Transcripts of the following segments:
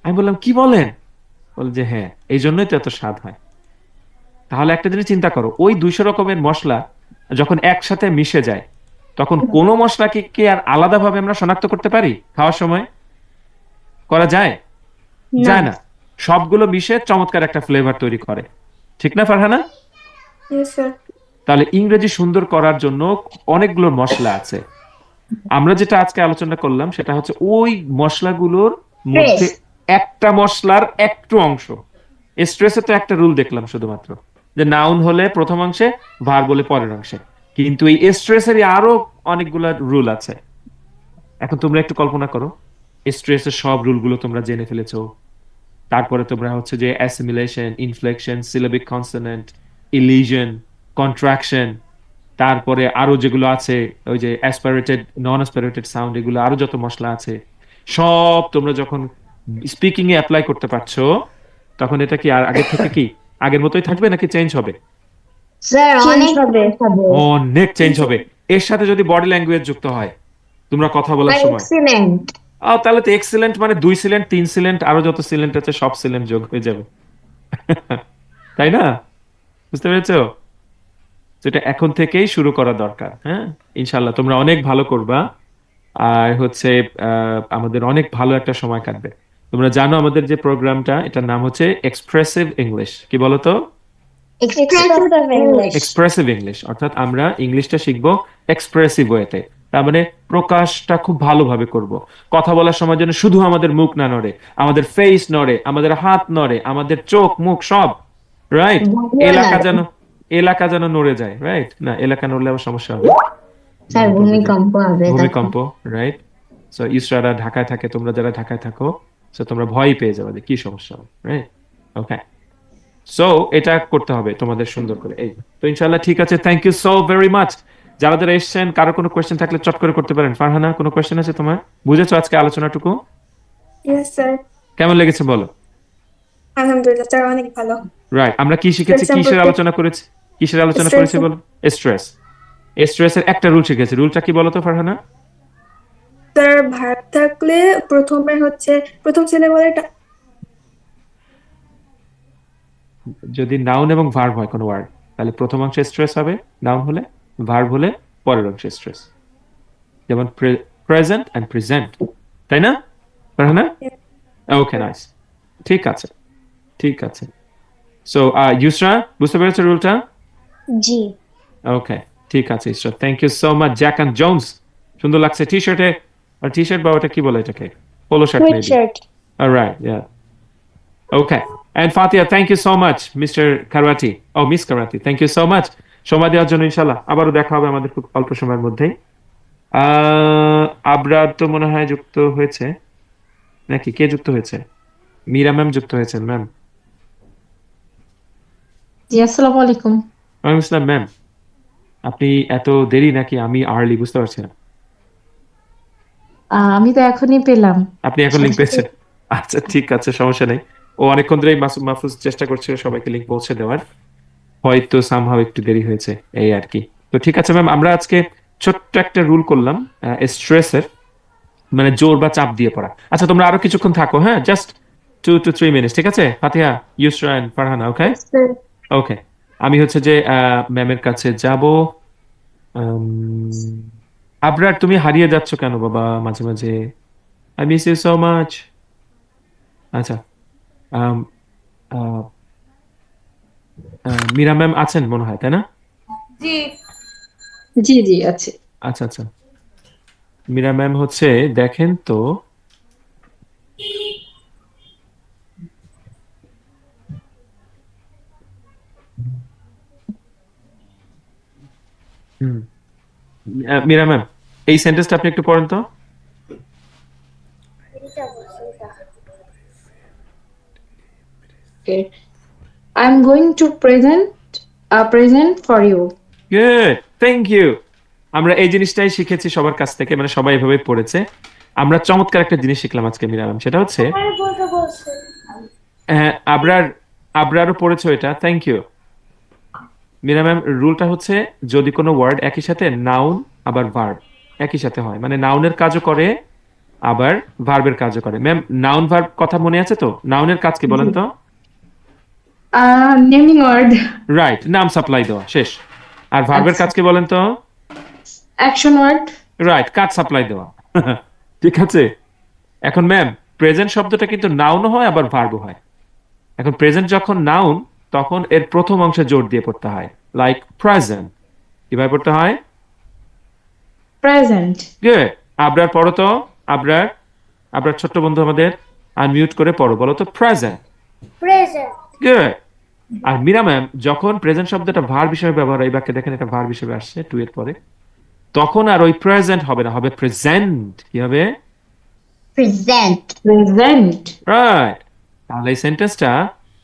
আমি বললাম কি বলেন? বল যে হ্যাঁ, এই জন্যই তো এত স্বাদ হয়। তাহলে একটা জিনিস চিন্তা করো, ওই 200 রকমের মশলা যখন একসাথে মিশে যায়, তখন কোন মশলাকে কি আর আলাদাভাবে আমরা শনাক্ত করতে পারি খাওয়ার সময়? করা যায়? না। যায় না। সবগুলো মিশে চমৎকার একটা ফ্লেভার তৈরি করে। ঠিক না ফারহানা? Yes, sir. তাহলে ইংরেজি সুন্দর করার জন্য অনেকগুলো মশলা আছে। আমরা যেটা আজকে আলোচনা করলাম সেটা হচ্ছে ওই মশলাগুলোর ফ্রেশ। মধ্যে একটা মশলার একটু অংশ। স্ট্রেসে তো একটা রুল দেখলাম শুধুমাত্র, যে নাউন হলে প্রথম অংশে, ভার্ব বলে পরের অংশে। কিন্তু এই স্ট্রেসেরই আরো অনেকগুলা রুল আছে। এখন তোমরা একটু কল্পনা করো, স্ট্রেসের সব রুলগুলো তোমরা জেনে ফেলেছো। তারপরে তোমরা হচ্ছে যে assimilation, inflection, syllabic consonant, ইলিশন, contraction, তারপরে আরো যেগুলো আছে, ওই যে অ্যাসপারেটেড, নন অ্যাসপারেটেড সাউন্ড, এগুলো আরো যত মশলা আছে, সব তোমরা যখন স্পিকিং এ অ্যাপ্লাই করতে পারছো, তখন এটা কি আর আগের থেকে কি আগের মতোই থাকবে নাকি চেঞ্জ হবে? স্যার চেঞ্জ অনেক হবে। হবে। অনেক চেঞ্জ হবে। এর সাথে যদি বডি ল্যাঙ্গুয়েজ যুক্ত হয় তোমরা কথা বলার সময়, এক্সিলেন্ট। তাহলে তো এক্সিলেন্ট, মানে 2 সিলেন্ট, 3 সিলেন্ট, আরো যত সিলেন্ট আছে সব সিলেন্ট যোগ হয়ে যাবে। তাই না? বুঝতে পেরেছো? তো এটা এখন থেকেই শুরু করা দরকার। হ্যাঁ, ইনশাল্লাহ তোমরা অনেক ভালো করবা। আর হচ্ছে আমাদের অনেক ভালো একটা সময় কাটবে। তোমরা জানো আমাদের যে প্রোগ্রামটা, এটার নাম হচ্ছে এক্সপ্রেসিভ ইংলিশ। কি বলতো? Expressive Expressive English. English. Expressive English, অর্থাৎ আমরা ইংলিশটা শিখবো এক্সপ্রেসিভ ওয়েতে। তার মানে প্রকাশটা খুব ভালোভাবে করব। কথা বলার সময় যেন শুধু আমাদের মুখ না নড়ে, আমাদের ফেস নড়ে, আমাদের হাত নড়ে, আমাদের চোখ মুখ সব, রাইট? বডিও এলাকা নাড়ে। যেন, এলাকা যেন নড়ে যায়, রাইট? না, এলাকা নড়লে আবার সমস্যা হবে। স্যার বলবে যে ভূমিকম্প হবে তখন। ভূমিকম্প, রাইট? সো ইসরারা ঢাকায় থাকে, তোমরা যারা ঢাকায় থাকো, সো তোমরা ভয় পেয়ে যাবে যে কি সমস্যা, রাইট? ওকে। সো এটা করতে হবে তোমাদের সুন্দর করে। এই তো ইনশাল্লাহ ঠিক আছে, thank you so very much. যারা যারা এসেছেন, কারো কোনো কোয়েশ্চেন থাকলে চট করে করতে পারেন। ফারহানা, কোনো কোয়েশ্চেন আছে তোমার? বুঝেছো আজকে আলোচনাটুকু? Yes, sir. কেমন লেগেছে বলো? আলহামদুলিল্লাহ, স্যার অনেক ভালো। রাইট, আমরা কি শিখেছি, স্ট্রেস কিসের সম্পর্কে। আলোচনা করেছি? কিসের আলোচনা স্ট্রেস। করেছি বলো? স্ট্রেস। স্ট্রেসের একটা রুল শিখেছি। রুলটা কি বলো তো ফারহানা? স্যার ভার্ব থাকলে প্রথমে হচ্ছে প্রথম সিলেবলটা। যদি নাউন এবং ভার্ব হয় কোনো ওয়ার্ড, তাহলে প্রথম অংশে স্ট্রেস হবে নাউন হলে, ভার্ব হলে পরের অংশে স্ট্রেস। যেমন প্রেজেন্ট এন্ড প্রেজেন্ট, তাই না ফারহানা? ওকে, নাইস। ঠিক আছে, ঠিক আছে। সো ইউসরা, বুঝতে পেরেছো রুলটা? জি। ওকে, ঠিক আছে Isra, thank you so much. Jack and Jones, সুন্দর লাগছে টি শার্টে। টি শার্ট বা ওটা কি বলে এটাকে? Polo shirt sweet maybe. Shirt. Alright, yeah. Okay. And Fatia, thank you so much, Mr. Karwati. Oh, Miss Karwati, thank you so much সময় দেওয়ার জন্য। ইনশাল্লাহ আবারও দেখা হবে আমাদের খুব অল্প সময়ের মধ্যেই। আহ আবরার তো মনে হয় যুক্ত হয়েছে, নাকি কে যুক্ত হয়েছে? মীরা ম্যাম যুক্ত হয়েছেন ম্যাম। জি, আসসালামু আলাইকুম। ওয়ালাইকুম আসসালাম ম্যাম। আপনি এত দেরি নাকি আমি আর্লি বুঝতে পারছি না। আমি তো এখনই পেলাম। আপনি এখন লিঙ্ক পেয়েছেন? আচ্ছা ঠিক আছে, সমস্যা নেই। ও অনেকক্ষণ ধরেই মাসুম মাহফুজ চেষ্টা করছিল সবাইকে লিঙ্ক পৌঁছে দেওয়ার, হয়তো সামহাও একটু দেরি হয়েছে, এই আর কি। তো ঠিক আছে ম্যাম, আমরা আজকে ছোট্ট একটা রুল করলাম স্ট্রেসের, মানে জোর বা চাপ দিয়ে পড়া। আচ্ছা তোমরা আরো কিছুক্ষণ থাকো, হ্যাঁ, জাস্ট 2 to 3 মিনিটস, ঠিক আছে? Fatiha, Yusra and Farhana, okay? Yes, sir. Okay. আমি হচ্ছে যে ম্যামের কাছে যাব। আবরার, তুমি হারিয়ে যাচ্ছ কেন বাবা মাঝে মাঝে? I miss you so much. আচ্ছা, আম, আহ, মীরা ম্যাম আছেন মনে হয়, তাই না? জি। জি জি আছে। আচ্ছা আচ্ছা, মীরা ম্যাম হচ্ছে, দেখেন তো। হুম, মীরা ম্যাম, এই সেন্টেন্সটা আপনি একটু পড়েন তো। Okay. I'm going to present a present for you. Good, thank you. আমরা এই জিনিসটাই শিখেছি সবার কাছ থেকে, মানে সবাই এভাবে পড়েছে। আমরা চমৎকার একটা জিনিস শিখলাম আজকে মীরা ম্যাম, সেটা হচ্ছে আবরার, আবরারও পড়েছো এটা, থ্যাংক ইউ। মীরা ম্যাম, রুলটা হচ্ছে যদি কোনো ওয়ার্ড একই সাথে নাউন আবার ভার্ব একই সাথে হয়, মানে নাউনের কাজও করে আবার ভার্বের কাজও করে। ম্যাম নাউন ভার্ব কথা মনে আছে তো? নাউনের কাজ কি বলেন তো? Naming word. রাইট, নাম সাপ্লাই দেওয়া, শেষ। আর ভার্বের আচ্ছা। কাজ কি বলেন তো? Action word. রাইট, কাজ সাপ্লাই দেওয়া। ঠিক আছে। এখন ম্যাম প্রেজেন্ট শব্দটা কিন্তু নাউনও হয় আবার ভার্বও হয়। এখন প্রেজেন্ট যখন নাউন তখন এর প্রথম অংশে জোর দিয়ে পড়তে হয়, লাইক প্রেজেন্ট। কিভাবে পড়তে হয়? Present. গুড। আবরার পড়ো তো, আবরার। আবরার ছোট্ট বন্ধু আমাদের, আনমিউট করে পড়ো, বলো তো প্রেজেন্ট। Present. গুড। আর মীরা ম্যাম যখন প্রেজেন্ট শব্দটা ভার্ব হিসেবে ব্যবহার হয়, এই বাক্যে দেখেন এটা ভার্ব হিসেবে আসছে টু এর পরে, তখন আর ওই প্রেজেন্ট হবে না, হবে প্রেজেন্ট। কি হবে? Present. Present. রাইট। তাহলে এই সেন্টেন্সটা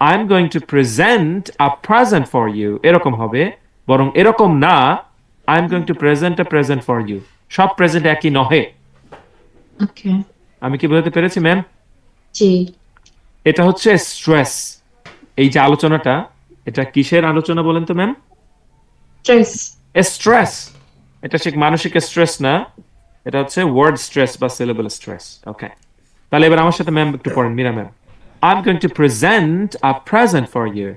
I am going to present a present for you এরকম হবে, বরং এরকম না, I am going to present a present for you. সব প্রেজেন্ট একই নহে। Okay. আমি কি বলতে পেরেছি ম্যাম? G. এটা হচ্ছে স্ট্রেস। এই যে আলোচনাটা, এটা কিসের আলোচনা বলেন তো ম্যাম? Stress. স্ট্রেস। এটা ঠিক মানসিক স্ট্রেস না, এটা হচ্ছে ওয়ার্ড স্ট্রেস বা সিলেবল স্ট্রেস। ওকে, তাহলে এবার আমার সাথে ম্যাম একটু পড়েন, Meera ma'am. I am going to present a present for you.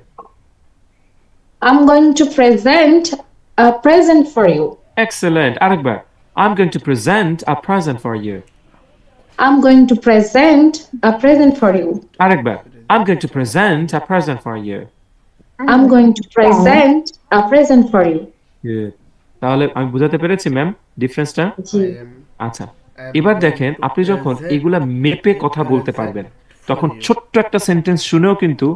I'm going to present a present for you. Excellent, আরেকবার। I am going to present a present for you. I'm going to present a present for you. আরেকবার। I am going to present a present for you. I'm going to present a present for you. Good. তাহলে আমি বুঝাতে পেরেছি ma'am ডিফারেন্সটা? G. আচ্ছা, এবার দেখেন আপনি যখন এগুলা মেপে কথা বলতে পারবেন, তখন ছোট্ট একটা সেন্টেন্স শুনেও কিন্তু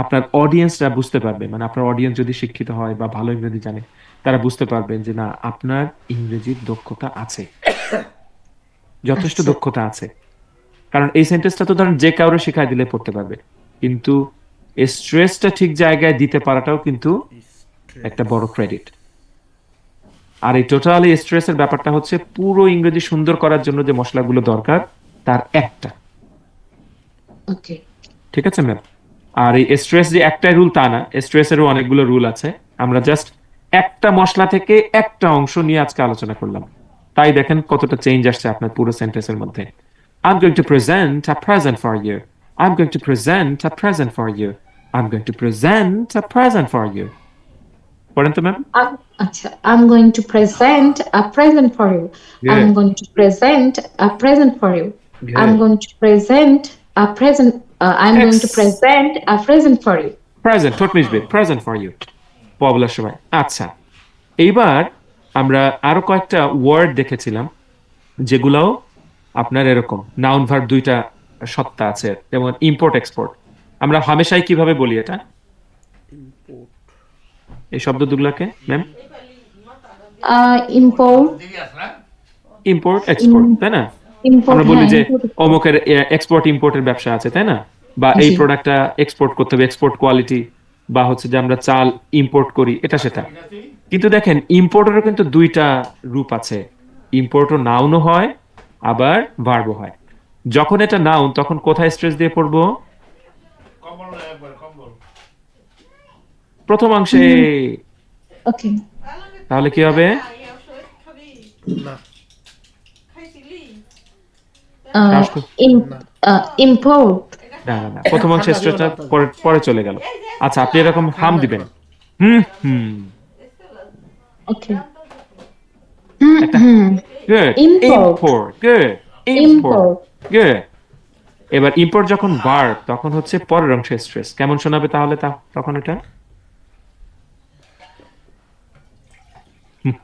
আপনার অডিয়েন্সরা বুঝতে পারবে, মানে আপনার অডিয়েন্স যদি শিক্ষিত হয় বা ভালো ইংরেজি জানে, তারা বুঝতে পারবেন যে না, আপনার ইংরেজির দক্ষতা আছে, যথেষ্ট আচ্ছা। দক্ষতা আছে। কারণ এই সেন্টেন্সটা তো ধরেন যে কাউরে শেখায় দিলে পড়তে পারবে, কিন্তু স্ট্রেসটা ঠিক জায়গায় দিতে পারাটাও কিন্তু একটা বড় ক্রেডিট। আর এই টোটালি স্ট্রেসের ব্যাপারটা হচ্ছে পুরো ইংরেজি সুন্দর করার জন্য যে মশলাগুলো দরকার তার একটা। Okay. ঠিক আছে ম্যাম? আর এই স্ট্রেস যে একটাই রুল তা না, স্ট্রেসেরও অনেকগুলো রুল আছে। আমরা জাস্ট একটা মশলা থেকে একটা অংশ নিয়ে আজকে আলোচনা করলাম, তাই দেখেন কতটা চেঞ্জ আসছে আপনার পুরো সেন্টেন্সের মধ্যে। I'm going to present a present for you. I'm going to present a present for you. I'm going to present a present for you. পড়েন তো ma'am. I'm going to present a present for you. I'm Good. going to present a present for you. I'm Good. going to present a present. I'm going to Ex- present a present for you. Present ঠোঁট মিশবে, present for you বলার সময়। আচ্ছা, এইবার আমরা আরো কয়েকটা word দেখেছিলাম যেগুলোও আপনার এরকম নাউন ভার্ব দুইটা সত্তা আছে, যেমন ইম্পোর্ট এক্সপোর্ট। আমরা হামেশাই কিভাবে বলি এটা, এই শব্দ দুগুলাকে ম্যাম? Import. ইম্পোর্ট এক্সপোর্ট, তাই না? Import. আমরা বলি হ্যাঁ, যে import. অমুকের এক্সপোর্ট ইম্পোর্টের ব্যবসা আছে, তাই না? বা এই জি। প্রোডাক্টটা এক্সপোর্ট করতে হবে, এক্সপোর্ট কোয়ালিটি। বা হচ্ছে যে আমরা চাল ইম্পোর্ট করি, এটা সেটা। কিন্তু দেখেন ইম্পোর্টেরও কিন্তু দুইটা রূপ আছে, ইম্পোর্টও নাউনও হয় আবার ভার্বও হয়। যখন এটা নাউন তখন কোথায় স্ট্রেস দিয়ে পড়বো? প্রথম অংশে। Okay. তাহলে কি হবে? Import. না না না, প্রথম অংশে স্ট্রেসটা পরে পরে চলে গেল। আচ্ছা, আপনি এরকম হাম দিবেন, হুম হুম। Okay. Good. Import. Import, good. Import, good. এবার ইম্পোর্ট যখন ভার্ব তখন হচ্ছে পরের অংশে স্ট্রেস। কেমন শোনাবে তাহলে তখন এটা?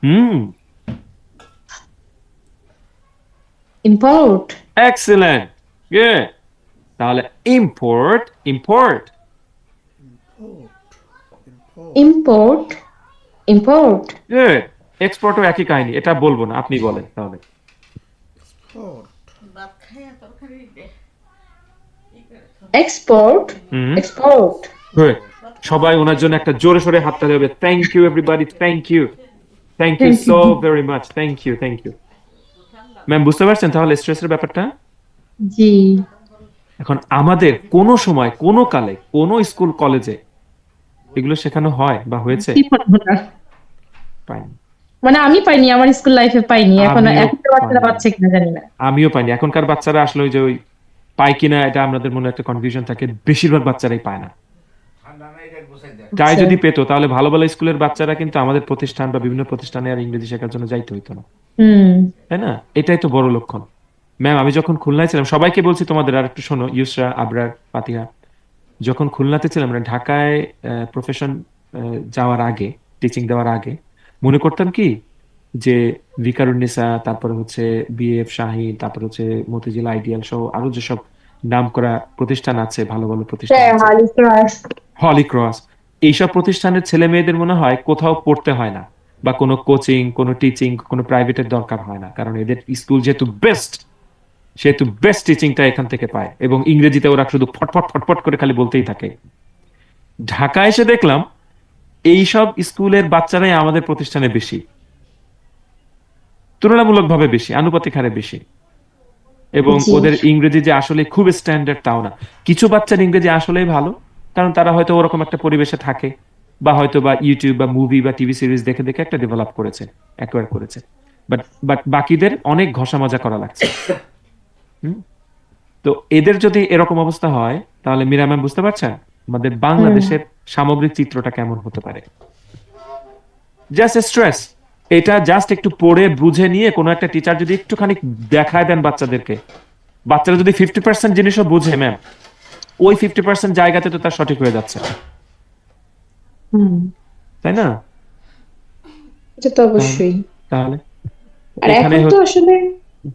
হুম। Import. Excellent, good. তাহলে import, import. Import. Import. Good. এক্সপোর্টও একই কাহিনী, এটা বলবো না, আপনি বলেন তাহলে। Export. হুম। Export. গুড। সবাই ওনার জন্য একটা জোরে সোরে হাততালি হবে। Thank you everybody, thank you, thank you Thank so you. Very much, thank you, thank you. Ma'am বুঝতে পারছেন তাহলে স্ট্রেসের ব্যাপারটা? জি। এখন আমাদের কোনো সময় কোনো কালে কোনো স্কুল কলেজে এগুলো শেখানো হয় বা হয়েছে? কি পারবো না। পাইনি। মানে আমি পাইনি, আমার স্কুল লাইফে পাইনি, এখন আমিও এখনকার বাচ্চারা পাইনি, পাচ্ছে কিনা জানি না। আমিও পাইনি। এখনকার বাচ্চারা আসলে ওই যে ওই পায় কিনা এটা আমাদের মনে একটা কনফিউশন থাকে, বেশিরভাগ বাচ্চারাই পায় না। চাই আচ্ছা। যদি পেতো তাহলে ভালো ভালো স্কুলের বাচ্চারা কিন্তু আমাদের প্রতিষ্ঠান বা বিভিন্ন প্রতিষ্ঠানে আর ইংরেজি শেখার জন্য যাইতে হইতো না, হুম। তাই না? এটাই তো বড় লক্ষণ। ম্যাম, আমি যখন খুলনায় ছিলাম, সবাইকে বলছি তোমাদের, আর একটু শোনো, ইউসরা, আবরার, ফাতিহা, যখন খুলনাতে ছিলাম, মানে ঢাকায় প্রফেশন যাওয়ার আগে, টিচিং দেওয়ার আগে, মনে করতাম কি যে ভিকারুন্নিসা, তারপরে হচ্ছে বিএফ শাহীন, তারপর হচ্ছে মতিঝিল আইডিয়াল সহ আরো যেসব নাম করা প্রতিষ্ঠান আছে, ভালো ভালো প্রতিষ্ঠান হ্যাঁ, আছে, হালি ক্রাশ। হলি ক্রস, এইসব প্রতিষ্ঠানের ছেলে মেয়েদের মনে হয় কোথাও পড়তে হয় না, বা কোনো কোচিং, কোনো টিচিং, কোনো প্রাইভেটের দরকার হয় না, কারণ এদের স্কুল যেহেতু বেস্ট, সেহেতু বেস্ট টিচিংটা এখান থেকে পায়, এবং ইংরেজিতে ওরা শুধু ফটফট ফটফট করে খালি বলতেই থাকে। ঢাকা এসে দেখলাম এইসব স্কুলের বাচ্চারাই আমাদের প্রতিষ্ঠানে বেশি, তুলনামূলকভাবে বেশি, আনুপাতিক হারে বেশি। এবং জি। ওদের ইংরেজি যে আসলে খুব স্ট্যান্ডার্ড তাও না। কিছু বাচ্চার ইংরেজি আসলেই ভালো, কারণ তারা হয়তো ওরকম একটা পরিবেশে থাকে, বা হয়তো বা ইউটিউব বা মুভি বা টিভি সিরিজ দেখে দেখে একটা ডেভেলপ করেছে, অ্যাকোয়ার করেছে। বাট বাট বাকিদের অনেক ঘষা মাজা করা লাগছে। হুম? তো এদের যদি এরকম অবস্থা হয়, তাহলে মীরা ম্যাম বুঝতে পারছেন আমাদের হুম। বাংলাদেশের সামগ্রিক চিত্রটা কেমন হতে পারে। জাস্ট স্ট্রেস, এটা জাস্ট একটু পড়ে বুঝে নিয়ে কোনো একটা টিচার যদি একটুখানি দেখায় দেন বাচ্চাদেরকে, বাচ্চারা যদি 50% জিনিসও বুঝে ম্যাম, ওই 50% জায়গাতে তো তার সঠিক হয়ে যাচ্ছে, হুম। তাই না? এটা তো তাহলে অবশ্যই। তাহলে আর এখানে এখন তো আসলে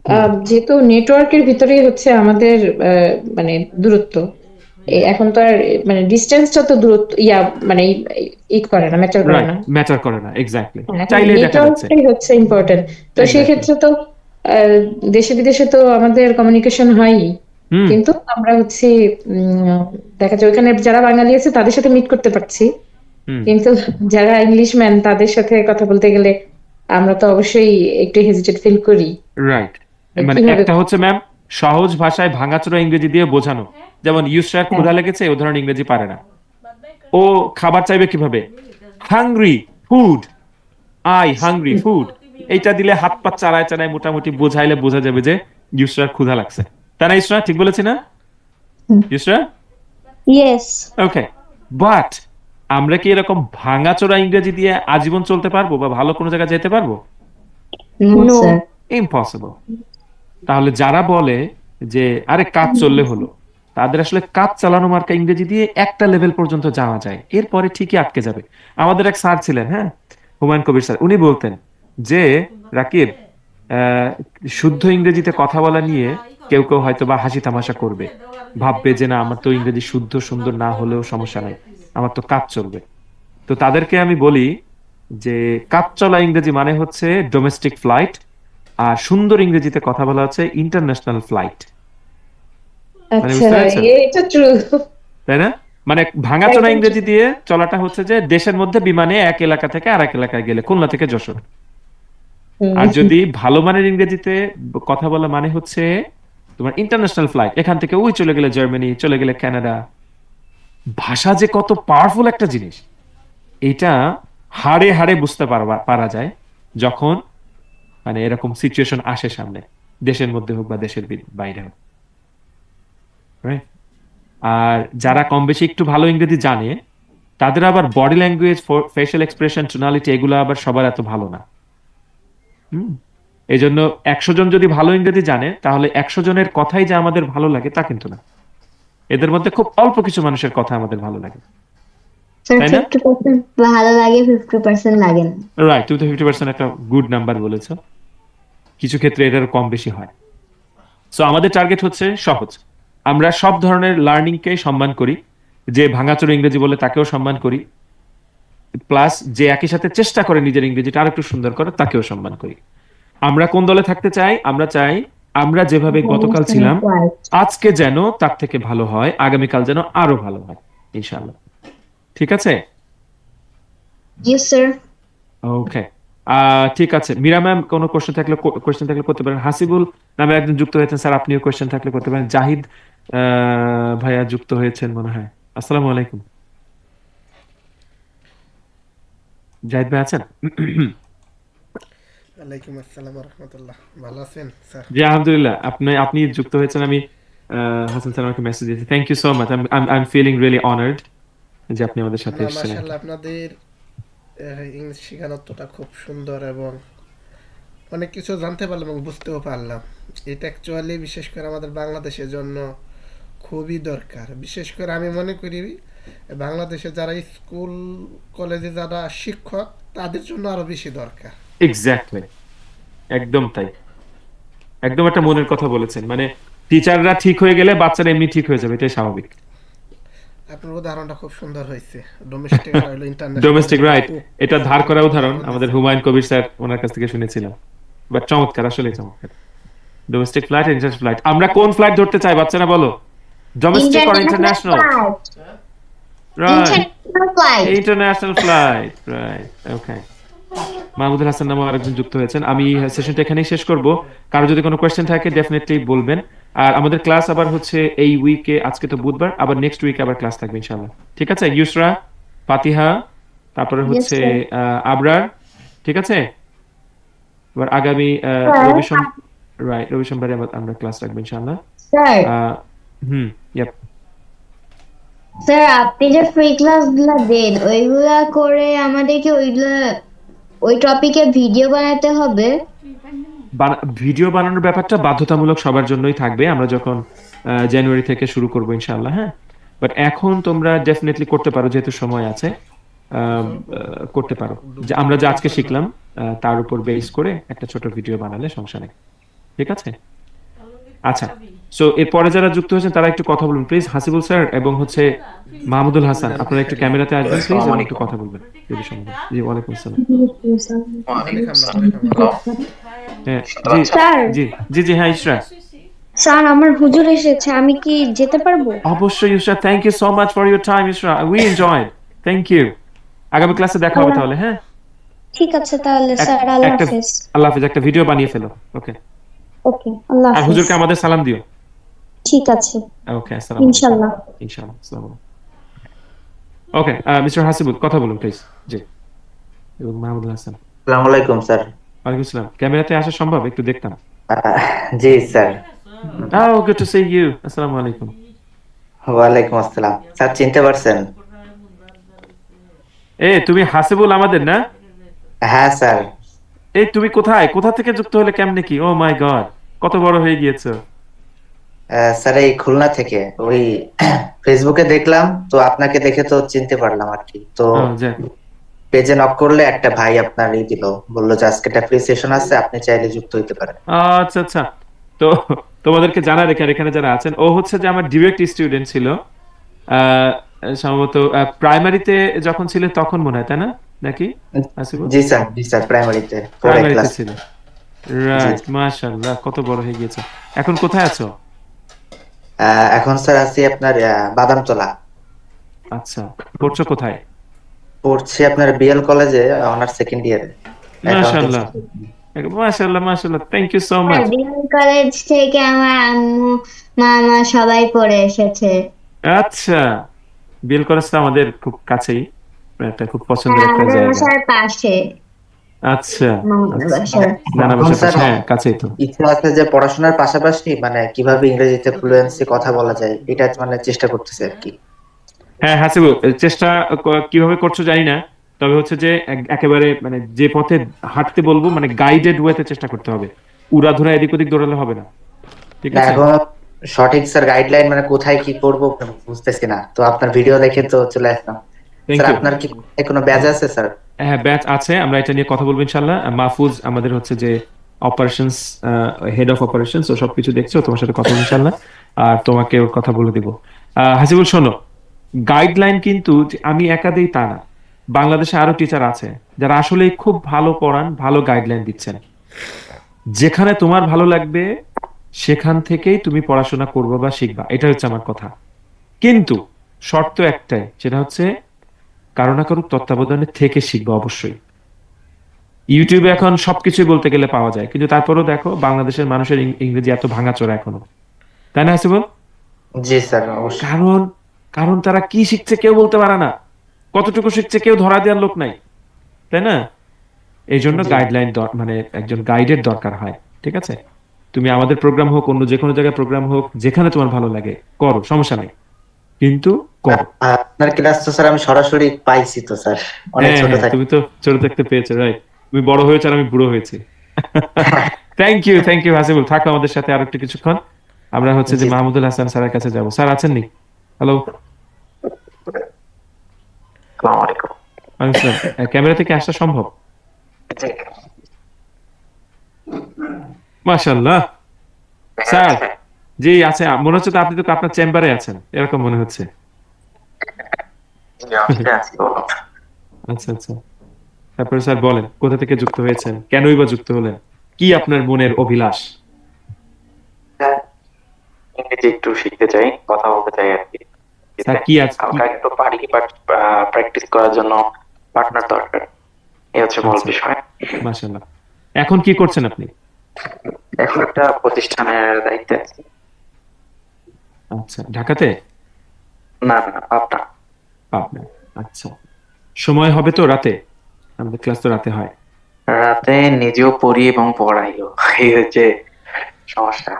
হুম, যেহেতু নেটওয়ার্কের ভিতরেই হচ্ছে আমাদের মানে দূরত্ব, এখন তো আর মানে ডিস্টেন্সটা তো দূরত্ব মানে ই করে না, ম্যাটার করে রাইট, না। ম্যাটার করে না, এক্স্যাক্টলি, হ্যাঁ, এখন চাইলেই দেখা যাচ্ছে, নেটওয়ার্কটাই হচ্ছে ইম্পর্টেন্ট। তো সেই এক্স্যাক্টলি। ক্ষেত্রে তো দেশে বিদেশে তো আমাদের কমিউনিকেশন হয়ই, হুম, কিন্তু আমরা হচ্ছে উম, দেখা যায় ওখানে যারা বাঙালি আছে তাদের সাথে মিট করতে পারছি, হুম, কিন্তু যারা ইংলিশম্যান তাদের সাথে কথা বলতে গেলে আমরা তো অবশ্যই একটু হেজিটেট ফিল করি রাইট। যে মানে কিভাবে একটা হচ্ছে ম্যাম সহজ ভাষায় ভাঙাচোরা ইংরেজি দিয়ে বোঝানো, যেমন ইউসরার হ্যাঁ। ক্ষুধা লেগেছে, ও ধরনের ইংরেজি পারে না। ও খাবার চাইবে কিভাবে? Hungry food, I hungry food, এইটা দিলে হাত পা চালায় চালায় মোটামুটি বোঝাইলে বোঝা যাবে যে ইউসরার ক্ষুধা লাগছে। তাই না ইউসরা? ঠিক বলেছি না ইউসরা? Yes. ওকে। বাট আমরা কি এরকম ভাঙাচোরা ইংরেজি দিয়ে আজীবন চলতে পারবো বা ভালো কোনো জায়গায় যেতে পারবো? No, no. sir. ইম্পসিবল। তাহলে যারা বলে যে আরে কাজ চললে হলো, তাদের আসলে কাজ চালানো মার্কা ইংরেজি দিয়ে একটা লেভেল পর্যন্ত যাওয়া যায়, এরপরে ঠিকই আটকে যাবে। আমাদের এক স্যার ছিলেন, হ্যাঁ, হুমায়ুন কবির স্যার, উনি বলতেন যে রাকিব, আহ, শুদ্ধ ইংরেজিতে কথা বলা নিয়ে কেউ কেউ হয়তো বা হাসি তামাশা করবে, ভাববে যে না, আমার তো ইংরেজি শুদ্ধ সুন্দর না হলেও সমস্যা নাই, আমার তো কাজ চলবে। তো তাদেরকে আমি বলি যে কাজ চলা ইংরেজি মানে হচ্ছে ডোমেস্টিক ফ্লাইট, আর সুন্দর ইংরেজিতে কথা বলা হচ্ছে ইন্টারন্যাশনাল ফ্লাইট। মানে আচ্ছা, বুঝতে পেরেছেন, এটা ট্রু। তাই না? মানে ভাঙাচোরা একদম ইংরেজি দিয়ে চলাটা হচ্ছে যে দেশের মধ্যে বিমানে এক এলাকা থেকে আরেক এলাকায় গেলে, খুলনা থেকে যশোর। আর ট্রু। যদি ভালো মানের ইংরেজিতে কথা বলা মানে হচ্ছে তোমার ইন্টারন্যাশনাল ফ্লাইট, এখান থেকে ওই চলে গেলে জার্মানি, চলে গেলে কানাডা। ভাষা যে কত পাওয়ারফুল একটা জিনিস, এটা হাড়ে হাড়ে বুঝতে পারা যায় যখন মানে এরকম সিচুয়েশন আসে সামনে, দেশের মধ্যে হোক বা দেশের বাইরে হোক, right? আর যারা কম বেশি একটু ভালো ইংরেজি জানে, তাদের আবার body language, facial expression, tonality, এগুলো আবার সবার এত ভালো না। হুম। এই জন্য 100 জন যদি ভালো ইংরেজি জানে, তাহলে 100 জনের কথাই যে আমাদের ভালো লাগে তা কিন্তু না। এদের মধ্যে খুব অল্প কিছু মানুষের কথা আমাদের ভালো লাগে, Sir, তাই না? 50% ভালো লাগে, 50% লাগে না। রাইট, তুমি তো 50% একটা গুড নাম্বার বলেছো। কিছু ক্ষেত্রে এটার কম বেশি হয়। সো আমাদের টার্গেট হচ্ছে সহজ, আমরা সব ধরনের লার্নিংকে সম্মান করি, যে ভাঙাচোরা ইংরেজি বলে তাকেও সম্মান করি, প্লাস যে একই সাথে চেষ্টা করে নিজের ইংরেজিটা আরেকটু সুন্দর করে তাকেও সম্মান করি। আমরা কোন দলে থাকতে চাই? আমরা চাই আমরা যেভাবে গতকাল International ছিলাম flight. আজকে যেন তার থেকে ভালো হয়, আগামীকাল যেন আরো ভালো হয়, ইনশাআল্লাহ। ঠিক আছে? Yes, sir. ওকে। ঠিক আছে, মীরা ম্যাম কোনো কোশ্চেন থাকলে করতে পারেন। হাসিবুল নামে একজন যুক্ত হয়েছেন স্যার, আপনিও কোশ্চেন থাকলে করতে পারেন। জাহিদ ভাইয়া যুক্ত হয়েছেন মনে হয়। আসসালামু আলাইকুম, জাহিদ ভাই আছেন? ওয়ালাইকুম আসসালাম রহমতুল্লাহ, ভালো আছেন স্যার? জি আলহামদুলিল্লাহ, আপনি যুক্ত হয়েছেন। আমি হাসান স্যার আমাকে মেসেজ দিয়েছি, thank you so much. I am feeling really honoured যে আপনি আমাদের সাথে না, এসেছেন আর কি। মাশাআল্লাহ, আপনাদের ইংলিশ শেখানোটা খুব সুন্দর এবং অনেক কিছু জানতে পারলাম এবং বুঝতেও পারলাম। এটা অ্যাকচুয়ালি বিশেষ করে আমাদের বাংলাদেশের জন্য খুবই দরকার। বিশেষ করে আমি মনে করি বাংলাদেশে যারা স্কুল কলেজে যারা শিক্ষক, তাদের জন্য আরো বেশি দরকার। এক্স্যাক্টলি, একদম তাই, একদম একটা মনের কথা বলেছেন। মানে টিচাররা ঠিক হয়ে গেলে বাচ্চারা এমনি ঠিক হয়ে যাবে, এটাই স্বাভাবিক। আপনার উদাহরণটা খুব সুন্দর হয়েছে, ডোমেস্টিক আর হলো ইন্টারন্যাশনাল, ডোমেস্টিক দুটো রাইট, খুব এটা ধার করা সুন্দর উদাহরণ উদাহরণ আমাদের দিয়েছেন। হুমায়ুন কবির স্যার, ওনার কাছ থেকে শুনেছিলাম। বাট চমৎকার, আসলে চমৎকার। ডোমেস্টিক ফ্লাইট, ইন্টারন্যাশনাল ফ্লাইট, আমরা কোন ফ্লাইট ধরতে চাই বাচ্চারা বলো? Domestic or international international? Flight, right, international flight. International flight, right, okay. Mahmudul Hasan নামে আরেকজন যুক্ত হয়েছেন। আমি সেশনটা এখানেই শেষ করব। কারো যদি কোনো কোয়েশ্চেন থাকে ডেফিনেটলি বলবেন। আর আমাদের ক্লাস আবার হচ্ছে এই উইকে, আজকে তো বুধবার, আবার নেক্সট উইকে আবার ক্লাস থাকবে ইনশাআল্লাহ। ঠিক আছে? ইউসরা, ফাতিহা, তারপরে Yes, হচ্ছে sir. আবরার, ঠিক আছে? এবার আগামী Sir, রবি সোম, রাইট, রবি সোমবারে আমরা ক্লাস রাখবো ইনশাআল্লাহ। স্যার, আহ, ইয়াপ। স্যার আপনি যে ফ্রি ক্লাস গুলা দেন ওইগুলা করে আমাদেরকে ওই টপিকে ভিডিও বানাতে হবে? ভিডিও বানানোর ব্যাপারটা বাধ্যতামূলক সবার জন্যই থাকবে, আমরা যখন জানুয়ারি থেকে শুরু করবো ইনশাআল্লাহ। হ্যাঁ, বাট এখন তোমরা ডেফিনেটলি করতে পারো, যেহেতু সময় আছে। করতে পারো যে আমরা যে আজকে শিখলাম তার উপর বেস করে একটা ছোট ভিডিও বানালে সমস্যা নেই। ঠিক আছে? আচ্ছা, সো এরপরে যারা যুক্ত হয়েছেন তারা একটু কথা বলুন প্লিজ। হাসিবুল স্যার এবং হচ্ছে মাহমুদুল হাসান, আপনারা একটু ক্যামেরাতে আসবেন প্লিজ এবং একটু কথা বলবেন যদি সম্ভব। জি, ওয়ালাইকুম আসসালাম। অনেক আমরা, অনেক আমরা। হ্যাঁ, জি স্যার, জি জি জি, হ্যাঁ ইসরা। স্যার আমার হুজুর এসেছে, আমি কি যেতে পারবো? অবশ্যই Isra, thank you so much for your time Isra, we enjoyed, thank you. আগামী ক্লাসে দেখা হবে আল্লাহ, তাহলে। হ্যাঁ, ঠিক আছে তাহলে স্যার, আল্লাহ একটা, হাফেজ। আল্লাহ হাফেজ, একটা ভিডিও বানিয়ে ফেলো। ওকে, ওকে, আল্লাহ আর হাফেজ। হুজুরকে আমাদের সালাম দিও। ঠিক আছে, ওকে, আসসালামু আলাইকুম। ইনশাল্লাহ। ইনশাআল্লাহ, আসসালামু আলাইকুম। ওকে, মিস্টার হাসিবুল কথা বলুন প্লিজ। জি, এবং মাহমুদুল হাসান। আসসালামু আলাইকুম স্যার। ওয়ালাইকুম আসসালাম। ক্যামেরাতে আসা সম্ভব? একটু দেখতাম। আহ, জি sir. Good to see you. আসসালামু আলাইকুম। ওয়ালাইকুম আসসালাম স্যার, চিনতে পারছেন? তুমি হাসিবুল আমাদের না? হ্যাঁ স্যার। তুমি কোথা থেকে যুক্ত হলে, কেমনে কি? ও মাই গড, কত বড় হয়ে গিয়েছো। স্যার এই খুলনা থেকে, ওই ফেসবুকে দেখলাম তো, আপনাকে দেখে তো চিনতে পারলাম আর কি। তো ও যাক, পেজে নক করলে একটা ভাই আপনার দিল, বললো যে আজকে একটা ফ্রি সেশন আছে, আপনি চাইলে যুক্ত হইতে পারেন। আচ্ছা আচ্ছা। তো তোমাদেরকে জানা রেখে এখানে যারা আছেন, ও হচ্ছে যে আমার ডিরেক্ট স্টুডেন্ট ছিল। আহ, সম্ভবত প্রাইমারিতে যখন ছিল তখন মনে হয়, তাই না নাকি হাসিবুল? জি স্যার, জি স্যার, প্রাইমারিতে পরে প্রাইমারিতে ক্লাস। ছিল, জি। রাইট। মাশাআল্লাহ, কত বড় হয়ে গিয়েছে। এখন কোথায় আছো? এখন স্যার আছি আপনার বাদামতলা। আচ্ছা, পড়ছো কোথায়? পড়ছি আপনার বিএল কলেজে, অনার্স সেকেন্ড ইয়ারে, অ্যাকাউন্টিং। মাশাআল্লাহ, মাশাআল্লাহ, মাশাআল্লাহ, thank you so sir much. BM college থেকে আমার আম্মু মামা সবাই পড়ে এসেছে। আচ্ছা, বিএল কলেজটা আমাদের খুব কাছেই, একটা খুব পছন্দের হ্যাঁ, একটা আমাদের জায়গা। বাসার পাশে, আচ্ছা মামার আচ্ছা, বাসার। নানা এখন বাসার স্যার পাশে, হ্যাঁ কাছেই তো। ইচ্ছা আছে যে পড়াশোনার পাশাপাশি মানে কিভাবে ইংরেজিতে ফ্লুয়েন্সি কথা বলা যায়, এটা মানে চেষ্টা করতেছে আর কি। হ্যাঁ হাসিবুল, চেষ্টা কিভাবে করছো জানি না, তবে হচ্ছে যে একেবারে মানে যে পথে হাঁটতে বলবো, মানে গাইডেড ওয়েতে চেষ্টা করতে হবে। উড়াধুরা এদিক ওদিক দৌড়ালে হবে না, ঠিক না আছে? এখন সঠিক স্যার গাইডলাইন মানে কোথায় কি করব বুঝতেছি না, তো আপনার ভিডিও দেখে তো চলে আসলাম। Thank sir you. আপনার কি কোনো ব্যাচ আছে স্যার? হ্যাঁ, ব্যাচ আছে, আমরা এটা নিয়ে কথা বলবো ইনশাল্লাহ। মাহফুজ আমাদের হচ্ছে যে অপারেশনস, হেড অফ অপারেশনস, ও সবকিছু দেখছো, তোমার সাথে কথা বলবো ইনশাল্লাহ। আর তোমাকে ওর কথা বলে দিব। হাসিবুল শোনো, গাইডলাইন কিন্তু যে আমি একা দিই তা না। বাংলাদেশে আরো টিচার আছে যারা আসলে খুব ভালো পড়ান, ভালো গাইডলাইন দিচ্ছেন। যেখানে তোমার ভালো লাগবে সেখান থেকেই তুমি পড়াশোনা করবে বা শিখবা, এটা হচ্ছে আমার কথা। কিন্তু শর্ত একটাই, সেটা হচ্ছে কারো না কারো তত্ত্বাবধানে থেকে শিখবা অবশ্যই। ইউটিউবে এখন সবকিছুই বলতে গেলে পাওয়া যায়, কিন্তু তারপরেও দেখো বাংলাদেশের মানুষের ইংরেজি এত ভাঙাচোরা এখনো, তাই না হাসিবুল? জি স্যার অবশ্যই। কারণ কারণ তারা কি শিখছে কেউ বলতে পারে না, কতটুকু শিখছে কেউ ধরা দেওয়ার লোক নাই, তাই না? এই জন্য গাইডলাইন মানে একজন গাইডের দরকার হয়, ঠিক আছে? তুমি আমাদের প্রোগ্রাম হোক, অন্য যে কোনো জায়গায় প্রোগ্রাম হোক, যেখানে তোমার ভালো লাগে করো, সমস্যা নেই, কিন্তু করো। আপনার ক্লাস তো স্যার আমি সরাসরি পাইছি তো স্যার, অনেক হ্যাঁ ছোট হ্যাঁ, থাকি। তুমি তো ছোট থাকতে পেয়েছো, রাইট? তুমি বড় হয়েছো আর আমি বুড়ো হয়েছি। থ্যাংক ইউ হাসিবুল, থাকো আমাদের সাথে আর একটু কিছুক্ষণ। আমরা হচ্ছে যে জি। মাহমুদুল হাসান স্যারের কাছে যাব। স্যার আছেন নি? হ্যালো, আসসালামু আলাইকুম। ক্যামেরা থেকে আসা সম্ভব? মাশাআল্লাহ। স্যার, জি আছে, মনে হচ্ছে তো আপনি তো আপনার চেম্বারে আছেন, এরকম মনে হচ্ছে। আচ্ছা আচ্ছা, তারপরে স্যার বলেন কোথা থেকে যুক্ত হয়েছেন, কেনই বা যুক্ত হলেন, কি আপনার মনের অভিলাষ? ইংরেজি একটু শিখতে চাই, কথা বলতে চাই আর কি। স্যার কি আছে? হালকা একটু পারি, বাট প্র্যাকটিস করার জন্য পার্টনার দরকার, এই হচ্ছে মূল আচ্ছা, বিষয়। মাশাআল্লাহ। এখন কি করছেন আপনি? এখন একটা প্রতিষ্ঠানের দায়িত্বে আছি। আচ্ছা, ঢাকাতে? না না, আপনার পাবনা। আচ্ছা, সময় হবে তো রাতে? আমাদের ক্লাস তো রাতে হয়। রাতে নিজেও পড়ি এবং পড়াইও, এই হচ্ছে সমস্যা।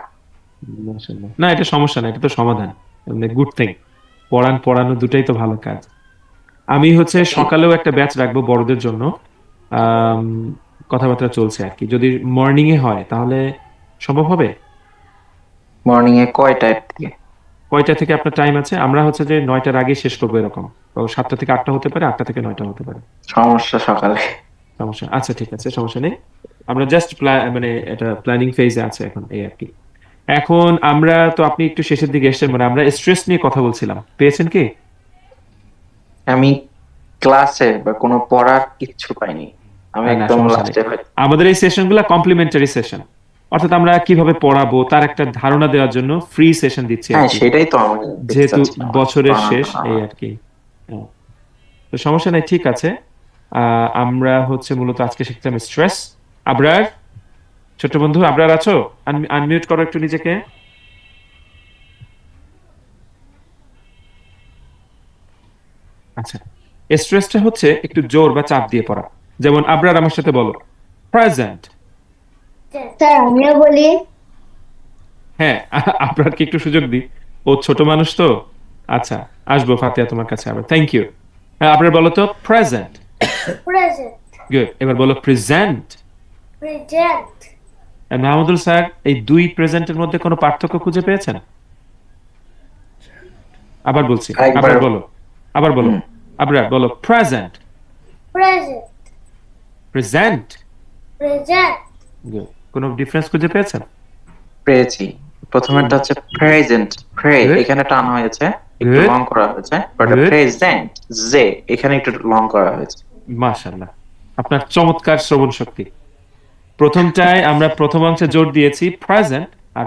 মাশাআল্লাহ। না, এটা সমস্যা না, এটা তো সমাধান, মানে গুড থিং। পড়ানো দুটাই তো ভালো কাজ। আমি হচ্ছে সকালেও একটা ব্যাচ রাখবো বড়দের জন্য। আম, কথাবার্তা চলছে আর কি, যদি মর্নিং এ হয় তাহলে সম্ভব হবে? মর্নিং এ কয়টার থেকে? কয়টা থেকে আপনার টাইম আছে? আমরা হচ্ছে যে 9টার আগে শেষ করবো এরকম, তো 7টা থেকে 8টা হতে পারে, 8টা থেকে 9টা হতে পারে। সমস্যা সকালে। সমস্যা, আচ্ছা ঠিক আছে, সমস্যা নেই। আমরা জাস্ট মানে এটা প্ল্যানিং ফেজে আছে এখন, এই আর কি। এখন আমরা তো, আপনি একটু শেষের দিকে এসেছেন, মানে আমরা স্ট্রেস নিয়ে কথা বলছিলাম, পেয়েছেন কি? আমি ক্লাসে বা কোনো পড়ার কিচ্ছু পাইনি, আমি না, একদম সমস্যা নেই। লাস্টে পাই। আমাদের এই সেশনগুলো কমপ্লিমেন্টারি সেশন, অর্থাৎ আমরা কিভাবে পড়াবো তার একটা ধারণা দেওয়ার জন্য ফ্রি সেশন দিচ্ছি আর হ্যাঁ, কি, সেটাই তো আমি দেখতে যেহেতু চাচ্ছিলাম। বছরের শেষ, এই আমার আর কি। হ্যাঁ, তো সমস্যা নেই, ঠিক আছে। আমরা হচ্ছে মূলত আজকে শিখতাম স্ট্রেস। আবরার, ছোট্ট বন্ধু আবরার আছো? আনমিউট করো একটু নিজেকে। আচ্ছা, স্ট্রেসটা হচ্ছে একটু জোর বা চাপ দিয়ে পড়া। যেমন আবরার আমার সাথে বলো, প্রেজেন্ট। স্যার আমিও বলি। হ্যাঁ, আবরারকে একটু সুযোগ দিই, ও ছোট মানুষ তো। আচ্ছা, আসবো ফাতিহা তোমার কাছে আবার, থ্যাংক ইউ। হ্যাঁ, আবরার বলো তো প্রেজেন্ট। Present. গুড, এবার বলো প্রেজেন্ট। Present. মাহমুদুল স্যার, এই দুই প্রেজেন্টের মধ্যে কোনো পার্থক্য খুঁজে পেয়েছেন? আবার বলছি, একবার আবার বলো, হুম, আবরার বলো present. Present. Present. Present. Good, কোনো ডিফারেন্স খুঁজে পেয়েছেন? পেয়েছি। প্রথমেরটা হচ্ছে প্রেজেন্ট, Good. এখানে টান হয়েছে, একটু Good. লং করা হয়েছে, বাট Good. প্রেজেন্ট জে এখানে একটু লং করা হয়েছে। মাশাআল্লাহ, আপনার চমৎকার শ্রবণ শক্তি। প্রথমটায় আমরা প্রথম অংশে জোর দিয়েছি প্রেজেন্ট, আর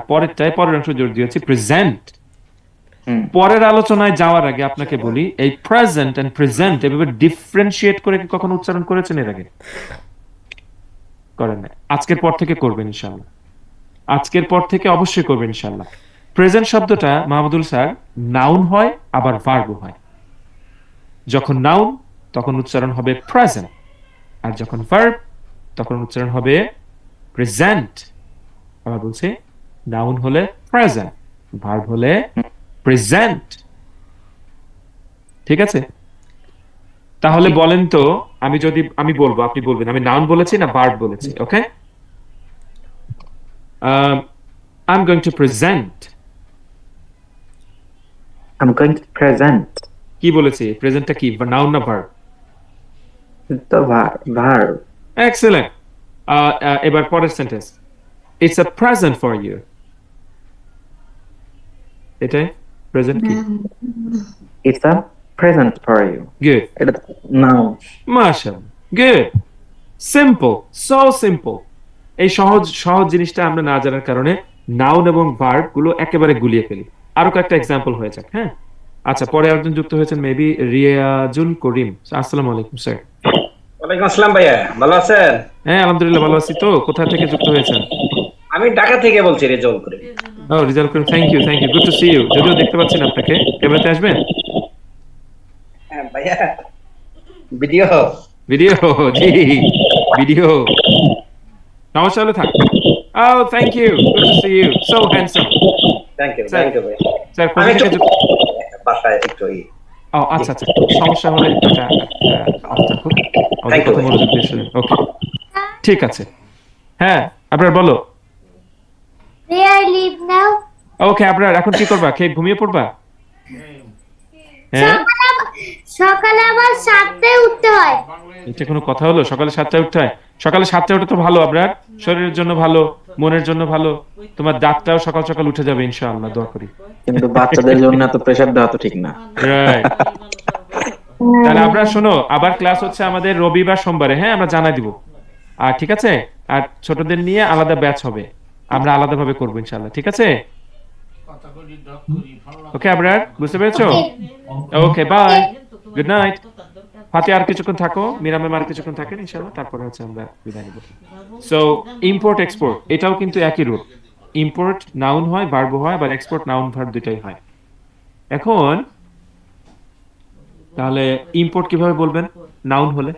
পরের অংশে জোর দিয়েছি প্রেজেন্ট। হুম, পরের আলোচনায় যাওয়ার আগে আপনাকে বলি, এই প্রেজেন্ট এন্ড প্রেজেন্ট এভাবে ডিফারেন্সিয়েট করে কি কখনো উচ্চারণ করেছেন এর আগে? করেন না, আজকের পর থেকে করবেন ইনশাআল্লাহ, আজকের পর থেকে অবশ্যই করবেন ইনশাআল্লাহ। প্রেজেন্ট শব্দটা মাহমুদুল স্যার নাউন হয় আবার ভার্বও হয়। যখন নাউন তখন উচ্চারণ হবে প্রেজেন্ট, আর যখন ভার্ব তখন উচ্চারণ হবে প্রেজেন্ট। আবার বলছি, নাউন হলে প্রেজেন্ট, ভার্ব হলে প্রেজেন্ট। ঠিক আছে? তাহলে বলেন তো, আমি বলবো, আপনি বলবেন আমি নাউন বলেছি না ভার্ব বলেছি। ওকে, I'm going to present. I'm going to present, কি বলেছি? প্রেজেন্টটা কি, নাউন না ভার্ব? তো ভার্ব। এক্সেলেন্ট। এবার পরের sentence, it's a present for you. এটাই প্রেজেন্ট কি? It's a present for you, good, এটা নাউন। মাশাআল্লাহ, গুড, সিম্পল, সো সিম্পল। এই সহজ সহজ জিনিসটা আমরা না জানার কারণে নাউন এবং ভার্ব গুলো একেবারে গুলিয়ে ফেলি। আরো কয়েকটা এক্সাম্পল হয়ে যাক। হ্যাঁ, আচ্ছা, পরে একজন যুক্ত হয়েছেন মেবি, রিয়াজুল করিম। আসসালামু আলাইকুম স্যার। ওয়ালাইকুম আসসালাম ভাইয়া, ভালো আছেন? হ্যাঁ, আলহামদুলিল্লাহ ভালো আছি। তো কোথা থেকে যুক্ত হয়েছেন? আমি ঢাকা থেকে বলছি, রেজল করে। ও, Rezaul Karim, thank you, good to see you. যদিও দেখতে পাচ্ছি না আপনাকে, ক্যামেরাতে আসবেন। হ্যাঁ ভাইয়া, ভিডিও ভিডিও, জি, ভিডিও সমস্যা হলে থাক thank you good to see you so handsome thank you Sir. ভাই স্যার কোথা আমি থেকে একটু বাসায় একটু ও আচ্ছা আচ্ছা সমস্যা হলে এটা অফ থাকুক আমাদের Thank you, কথা ভাই। মনোযোগ দিয়ে শুনুন ওকে ঠিক আছে হ্যাঁ আপনার বলো May I leave now? ওকে আপনার এখন কি করবা খেয়ে ঘুমিয়ে পড়বা হ্যাঁ সকালে আবার 7টায় উঠতে হয়। এটা কোনো কথা হলো সকালে 7টায় উঠতে হয় সকালে 7টায় ওঠা তো ভালো আপনার শরীরের জন্য ভালো মনের জন্য ভালো তোমার দাঁতটাও সকাল সকাল উঠে যাবে ইনশাআল্লাহ দোয়া করি কিন্তু বাচ্চাদের জন্য এত প্রেসার দেওয়া তো ঠিক না। রাইট তাহলে আপনারা শোনো আবার ক্লাস হচ্ছে আমাদের রবিবার সোমবারে হ্যাঁ আমরা জানাই দিব আর ঠিক আছে আর ছোটদের নিয়ে আলাদা ব্যাচ হবে আমরা আলাদাভাবে করবো ইনশাআল্লাহ ঠিক আছে ওকে আপনার বুঝতে পেরেছো ওকে বাই গুড নাইট ফাতে আর কিছুক্ষণ থাকো মিরামে আর কিছুক্ষণ থাকেন ইনশাআল্লাহ তারপরে হচ্ছে আমরা বিদায় নিব সো ইম্পোর্ট এক্সপোর্ট এটাও কিন্তু একই রূপ ইম্পোর্ট নাউন হয় ভার্ব হয় আবার এক্সপোর্ট নাউন ভার্ব দুটাই হয় এখন তাহলে ইম্পোর্ট কিভাবে বলবেন নাউন হলে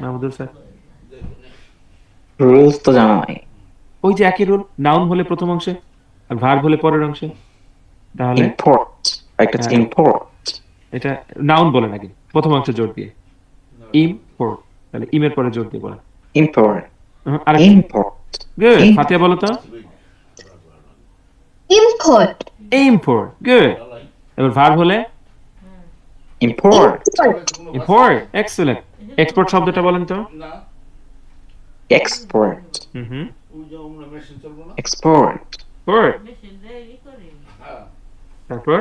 মাহমুদুল স্যার রুলস তো জানা নাই। ওই যে একই রুল নাউন হলে প্রথম অংশে আর ভার্ব হলে পরের অংশে তাহলে ইম্পোর্ট একটা হ্যাঁ। ইম্পোর্ট এটা নাউন বলে নাকি প্রথম অংশে জোর দিয়ে ইম্পোর্ট তাহলে ইমের পরে জোর দিয়ে বলেন ইম্পোর্ট আর ইম্পোর্ট গুড ফাতিয়া বলো তো Import. ইম্পোর্ট গুড এবার ভার্ব হলে ইম্পোর্ট ইম্পোর্ট এক্সেলেন্ট এক্সপোর্ট শব্দটা বলেন তো এক্সপোর্ট হুম এক্সপোর্ট গুড তারপর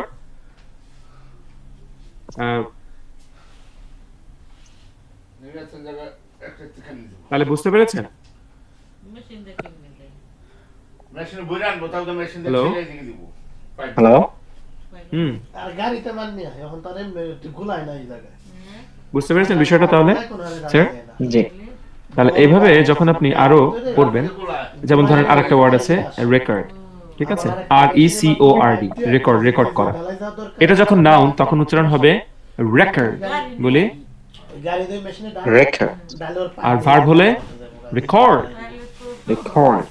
তাহলে বুঝতে পেরেছেন হ্যালো হ্যালো হুম আর গাড়িতে মাননি এখন তার ঘুলায় না এই জায়গায় বুঝতে পেরেছেন বিষয়টা তাহলে স্যার জি তাহলে এইভাবে যখন আপনি আরো পড়বেন যেমন ধরেন আরেকটা ওয়ার্ড আছে রেকর্ড ঠিক আছে RECORD রেকর্ড রেকর্ড করা এটা যখন নাউন তখন উচ্চারণ হবে রেকর্ড বলি গাড়িতে মেশিনে রেকর্ড আর ভার্ব হলে রেকর্ড রেকর্ড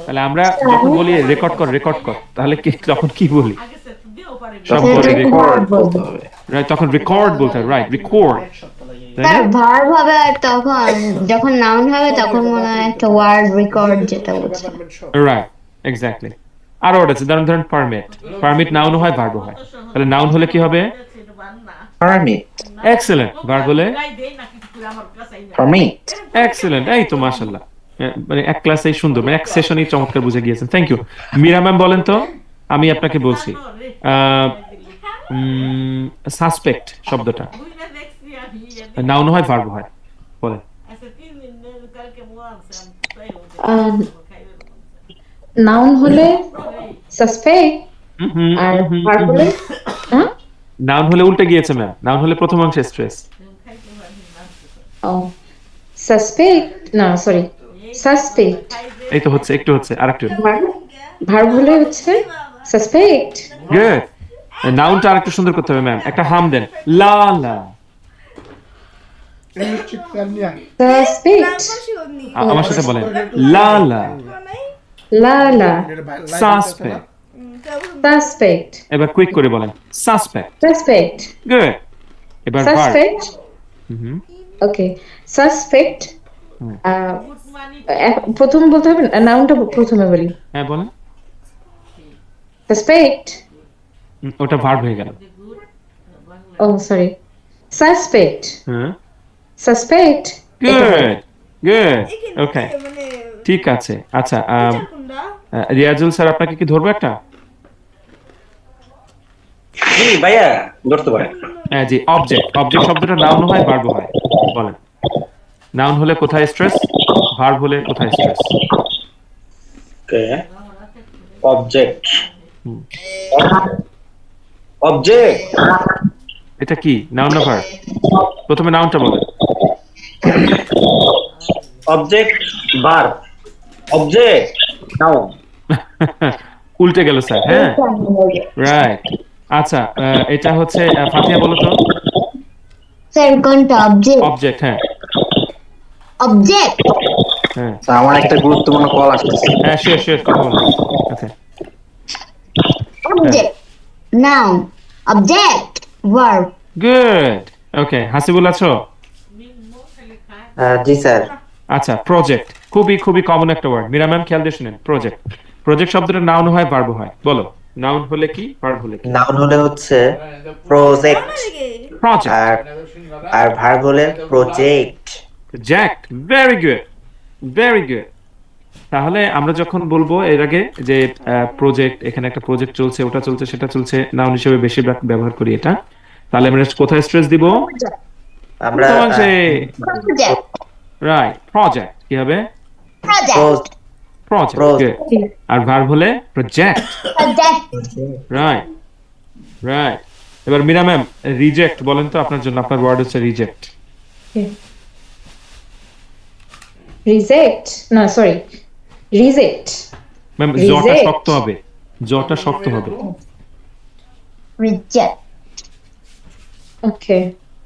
তাহলে আমরা যখন বলি রেকর্ড কর তাহলে কি তখন কি বলি সব তখন বলি রেকর্ড বলতে হবে। রাইট তখন রেকর্ড বলতে হয় রাইট রেকর্ড তার ভার্ব হবে আর তখন যখন নাউন হবে তখন মনে হয় একটা ওয়ার্ড রেকর্ড যেটা বলছে রাইট এক্স্যাক্টলি আর ওটা আছে ধরেন পারমিট নাউন হয় ভার্ব হয় তাহলে নাউন হলে কি হবে পারমিট এক্সেলেন্ট ভার্ব হলে পারমিট এক্সেলেন্ট এই তো মাশাআল্লাহ মানে এক ক্লাসেই সুন্দর মানে এক সেশনেই চমৎকার বুঝে গিয়েছেন থ্যাংক ইউ মীরা ম্যাম বলেন তো আমি আপনাকে বলছি সাসপেক্ট শব্দটা নাউন হয় ভার্ব হয় বলেন নাউন হলে সাসপেক্ট আর ভার্ব হলে হ্যাঁ নাউন হলে উল্টে গিয়েছে ম্যাম নাউন হলে প্রথম অংশে স্ট্রেস ও সাসপেক্ট না সরি সাসপেক্ট এই তো হচ্ছে একটু হচ্ছে আরেকটু ভার্ব হলে হচ্ছে সাসপেক্ট গুড নাউনটা আরেকটু সুন্দর করতে হবে ম্যাম একটা হাম দেন লা লা সাসপেক্ট আমার সাথে বলেন লা লা লা লা সাসপেক্ট সাসপেক্ট এবার কুইক করে বলেন সাসপেক্ট সাসপেক্ট গুড এবার ভার্ব সাসপেক্ট ওকে সাসপেক্ট প্রথম বলতে হবে নাউনটা প্রথমে বলি হ্যাঁ বলেন সাসপেক্ট ওটা ভার্ব হয়ে গেল ও সরি সাসপেক্ট হ্যাঁ সাসপেক্ট গুড ওকে ঠিক আছে আচ্ছা রিয়াজুল স্যার আপনাকে কি ধরবো একটা জি ভাইয়া ধরতে পারেন হ্যাঁ জি অবজেক্ট শব্দটা নাউন হয় ভার্ব হয় বলেন নাউন হলে কোথায় স্ট্রেস ভার্ব হলে কোথায় স্ট্রেস ওকে অবজেক্ট অবজেক্ট এটা কি নাউন না ভার্ব প্রথমে নাউনটা বলেন অবজেক্ট ভার্ব অবজেক্ট নাউন উল্টে গেল স্যার হ্যাঁ রাইট আচ্ছা এটা হচ্ছে ফাতিহা বলো তো স্যার কোনটা অবজেক্ট অবজেক্ট হ্যাঁ Object. হ্যাঁ আমার একটা গুরুত্বপূর্ণ কল আসতেছে। হ্যাঁ শিওর কথা বলো। Okay Object. Noun. Object. Verb. Good. Okay Hasibul আছো? জি স্যার। আচ্ছা প্রজেক্ট খুবই খুবই কমন একটা ওয়ার্ড। মীরা ম্যাম খেয়াল দিয়ে শুনেন। প্রজেক্ট প্রজেক্ট শব্দটা নাউন হয় ভার্ব হয়। বলো নাউন হলে কি ভার্ব হলে কি? নাউন হলে হচ্ছে প্রজেক্ট, প্রজেক্ট আর আর ভার্ব হলে project. Project very good very good. তাহলে আমরা যখন বলবো এর আগে যে প্রজেক্ট, এখানে একটা প্রজেক্ট চলছে, ওটা চলছে, সেটা চলছে, নাউন হিসেবে বেশি ব্যবহার করি এটা। তাহলে আমরা কোথায় স্ট্রেস দিব? আমরা Project. রাইট প্রজেক্ট কি হবে? Project. প্রজেক্ট। আর ভার্ব হলে প্রজেক্ট। Project. Right right. এবার মীরা ম্যাম রিজেক্ট বলেন তো আপনার জন্য, আপনার ওয়ার্ড হচ্ছে রিজেক্ট। রিজেক্ট না সরি রিজেক্ট। ম্যাম জটা শক্ত হবে, জটা শক্ত হবে। Reject. ওকে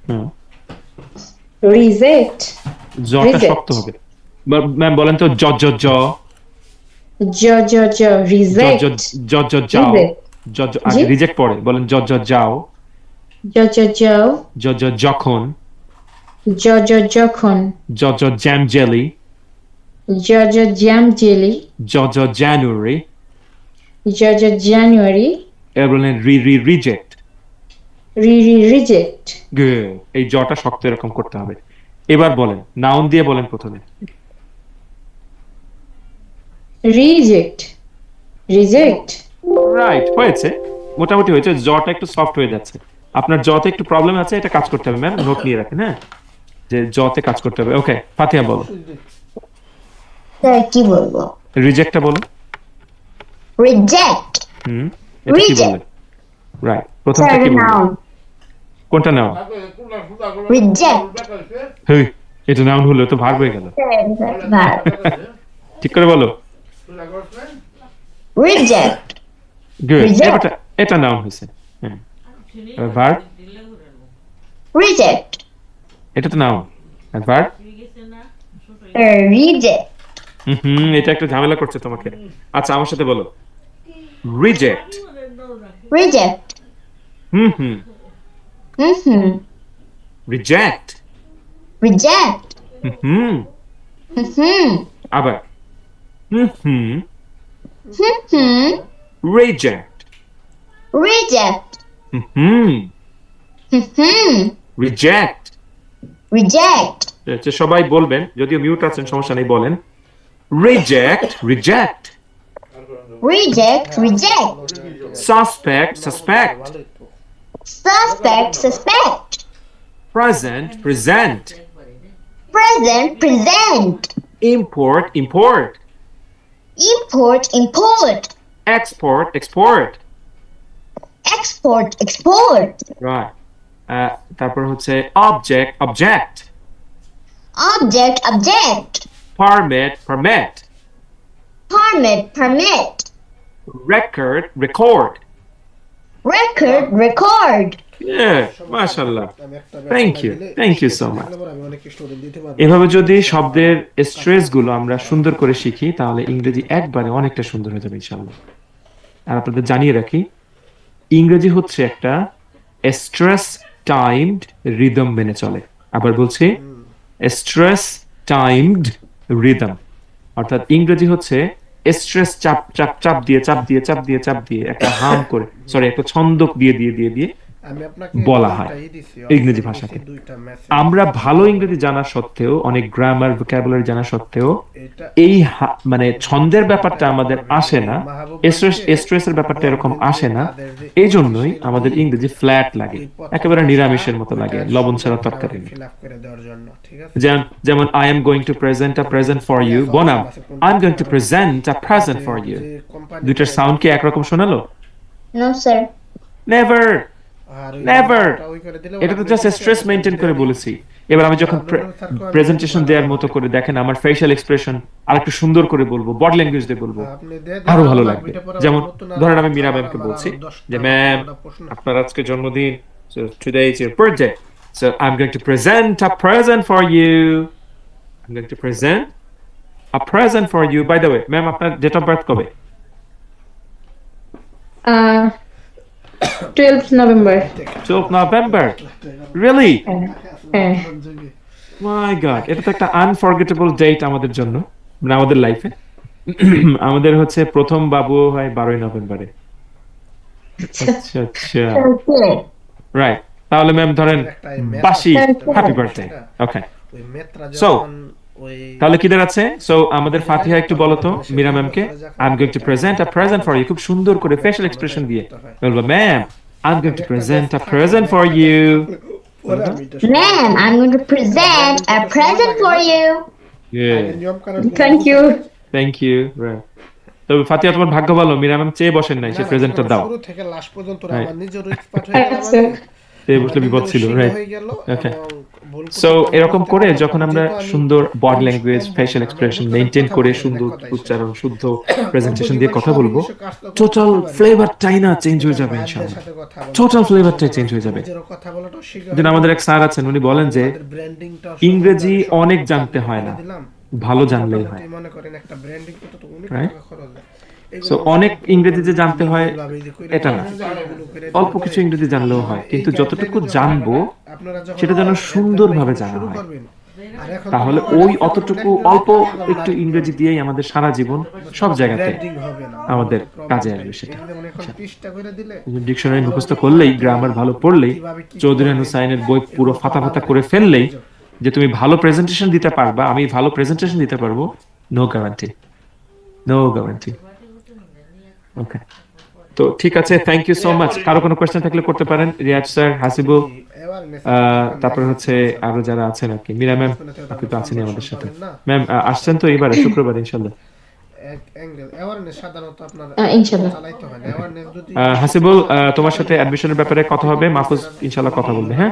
হুম রিজেক্ট জটা Reject. শক্ত হবে। ম্যাম বলেন তো জ জ জ জ জ জ রিজেক্ট জ জ যাও। Reject. জ জ আগে জি? রিজেক্ট পড়ে বলেন জ জ যাও। জ জ যাও জ জ যখন। জ জ যখন জ জ জ্যাম জেলি। জ জ জ্যাম জেলি জ জ জানুয়ারি। জ জ জানুয়ারি এবার বলেন রি রি রিজেক্ট। রি রি রিজেক্ট গুড। এই জটা শক্ত এরকম করতে হবে। এবার বলেন নাউন দিয়ে বলেন প্রথমে। রিজেক্ট রিজেক্ট রাইট হয়েছে, মোটামুটি হয়েছে। জটা একটু সফট হয়ে যাচ্ছে। আপনার জতে একটু প্রবলেম আছে, এটা কাজ করতে হবে ম্যাম, নোট নিয়ে রাখেন হ্যাঁ, যে জতে কাজ করতে হবে। ওকে ফাতিহা বলো। Sir, কি বলবো? রিজেক্টটা বলো। Reject. হুম এটা কি Reject. বললেন? রাইট প্রথমটা Sir, কি বললেন? noun. কোনটা নাও? Reject. হেই এটা নাউন হলো তো ভার্ব হয়ে গেল। Verb. ঠিক করে বলো। Reject. গুড। Reject. এটা নাউন হয়েছে। হ্যাঁ ভার্ব Reject. এটা তো নাউন। আর ভার্ব Reject. এটা একটু ঝামেলা করছে তোমাকে। আচ্ছা আমার সাথে বলো রিজেক্ট। Reject. হুম Mm-hmm. রিজেক্ট। Reject. হুম Mm-hmm. আবার Mm-hmm. রিজেক্ট। Reject. হুম Mm-hmm. রিজেক্ট। Reject. আচ্ছা সবাই বলবেন, যদিও মিউট আছেন সমস্যা নেই, বলেন reject reject. Reject. Reject. Suspect suspect. Suspect. Suspect. Present present. Present. Present. Import import. Import. Import. Export export. Export. Export. Right. তারপর হচ্ছে object object. Object. Object. Permit permit. Permit. Permit. Record record. Record. Record. মাশাআল্লাহ। আমি একটা Thank you. দিলে Thank you so much. তাহলে পরে আমি অনেক স্টুডেন্ট দিতে পারবো। এভাবে যদি শব্দের স্ট্রেস গুলো আমরা সুন্দর করে শিখি তাহলে ইংরেজি একবারে অনেকটা সুন্দর হয়ে যাবে ইনশাআল্লাহ। আর আপনাদের জানিয়ে রাখি ইংরেজি হচ্ছে একটা স্ট্রেস টাইমড রিদম মেনে চলে। আবার বলছি স্ট্রেস টাইমড রিদম, অর্থাৎ ইংরেজি হচ্ছে স্ট্রেস চাপ চাপ চাপ দিয়ে চাপ দিয়ে চাপ দিয়ে চাপ দিয়ে একটা হাম করে সরি একটা ছন্দক দিয়ে দিয়ে দিয়ে দিয়ে আমি আপনাকে বলা হয় দুইটাই দিছি, ইংরেজি option ভাষাকে। দিছি, দুইটা message। আমরা ভালো ইংরেজি জানা সত্ত্বেও, অনেক গ্রামার ভোকাবুলারি জানা সত্ত্বেও এটা এই মানে ছন্দের ব্যাপারটা আমাদের আসে না, স্ট্রেসের ব্যাপারটা এরকম আসে না। এই জন্যই আমাদের ইংরেজি ফ্ল্যাট লাগে, একেবারে নিরামিষের মতো লাগে, লবণ ছাড়া তরকারি। fill up করে দেওয়ার জন্য, ঠিক আছে? যেমন I am going to present a present for you বনাম I am going to present a present for you. যে company দুইটার সাউন্ড কি একরকম শোনালো? No, sir. নেভার আর ওই নেভার। নাম্বারটা ওই করে দিলেও এটা তো আপনি জাস্ট স্ট্রেস মেনটেন করে বলেছি। এবার আমি যখন প্রেজেন্টেশন দেওয়ার মতো করে দেখেন আমার ফেশিয়াল এক্সপ্রেশন আর একটু সুন্দর করে বলবো, বডি ল্যাঙ্গুয়েজ দিয়ে বলবো, আপনি দিয়ে আরো দেন, ভালো আমার লাগবে। ভিডিও পরে যেমন নতুন ধরেন আমি আরো মীরা আরো ম্যামকে আরো বলছি 10টা যে ম্যাম প্রশ্ন। আপনার আজকে জন্মদিন, so today is your birthday, so I'm going to present a present for you. I'm going to present a present for you. By the way, ma'am, আপনার ডেট অফ বার্থ কবে? 12th November. 12th November. Really? হ্যাঁ My God, এটা তো একটা unforgettable date আমাদের জন্য, মানে আমাদের লাইফে। আমাদের হচ্ছে প্রথম বাবু হয় 12ই নভেম্বরে। আচ্ছা আচ্ছা, রাইট। তাহলে ম্যাম ধরেন বাসি হ্যাপি বার্থডে। ওকে, ওই মেত্রা So, যখন ওই তাহলে কি দাঁড়াচ্ছে? সো আমাদের ফাতিহা একটু বলো তো মীরা ম্যামকে, I am going to present a present for you, খুব সুন্দর করে ফেশিয়াল এক্সপ্রেশন দিয়ে বলবো, ma'am I am going to present a present for you. পরে আমি এটা Ma'am, I'm going to present a present for you. নিয়ম কানুন thank you thank you. Right, তবে ফাতিহা তোমার ভাগ্য ভালো, মীরা ম্যাম চেয়ে বসেন নাই, সে প্রেজেন্টটা দাও। শুরু থেকে লাস্ট পর্যন্ত Right. আমার নিজের এক্সপার্ট হয়ে গেল, আচ্ছা। চেয়ে বসলে বিপদ ছিল, রাইট। হয়ে গেল Okay. এবং ভুল সো করতে এরকম করতে করে করতে যখন আমরা যেহেতু আমি সুন্দর বডি খুব ল্যাঙ্গুয়েজ, কম ফেশিয়াল বলতে এক্সপ্রেশন পারি, মেনটেন করে কথা সুন্দর বলি না, উচ্চারণ, শুদ্ধ অল্প প্রেজেন্টেশন দিয়ে জীবনে কথা সব বলবো, কিছু কাজ তো করতে টোটাল পারি। ফ্লেভারটাই না চেঞ্জ হয়ে যাবে ভাইদের ইনশাআল্লাহ। সাথে কথা বলা, টোটাল ফ্লেভারটাই চেঞ্জ হয়ে যাবে। নিজেরও কথা বলাটাও শিখা যেন আমাদের এক স্যার আছেন, উনি বলেন যে আমাদের ব্র্যান্ডিংটাও ইংরেজি অনেক জানতে হয় না, ভালো জানলেই হয়। মনে করেন একটা ব্র্যান্ডিং করতে তো অনেক Right? টাকা খরচ হয়। সো অনেক ইংরেজি যে জানতে হয় এটা না, অল্প কিছু ইংরেজি জানলেও হয়, কিন্তু যতটুকু জানবো সেটা যেন সুন্দরভাবে জানা হয়। তাহলে ওই অতটুকু অল্প একটু ইংরেজি দিয়েই আমাদের সারা জীবন সব জায়গাতে আমাদের কাজে আসবে। সেটা ডিকশনারি মুখস্থ করলেই, গ্রামার ভালো পড়লেই, চৌধুরী হুসাইনের বই পুরো ফাতা ফাতা করে ফেললেই যে তুমি ভালো প্রেজেন্টেশন দিতে পারবা, আমি ভালো প্রেজেন্টেশন দিতে পারবো, নো গ্যারান্টি, নো গ্যারান্টি। ওকে, তো ঠিক আছে, থ্যাংক ইউ সো মাচ। কারো কোনো কোয়েশ্চেন থাকলে করতে পারেন, রিয়াজ স্যার, হাসিবুল, তারপর হচ্ছে আরো যারা আছেন আর কি। মীরা ম্যাম আপনি তো আছেনই আমাদের সাথে। ম্যাম আসছেন তো এবারে শুক্রবার ইনশাল্লাহ। সাধারণত আপনার ইনশাআল্লাহ। চালাইতে হয় না, awareness যদি হাসিবুল, তোমার সাথে অ্যাডমিশনের ব্যাপারে কথা হবে, মাহফুজ ইনশাল্লাহ কথা বলবে, হ্যাঁ?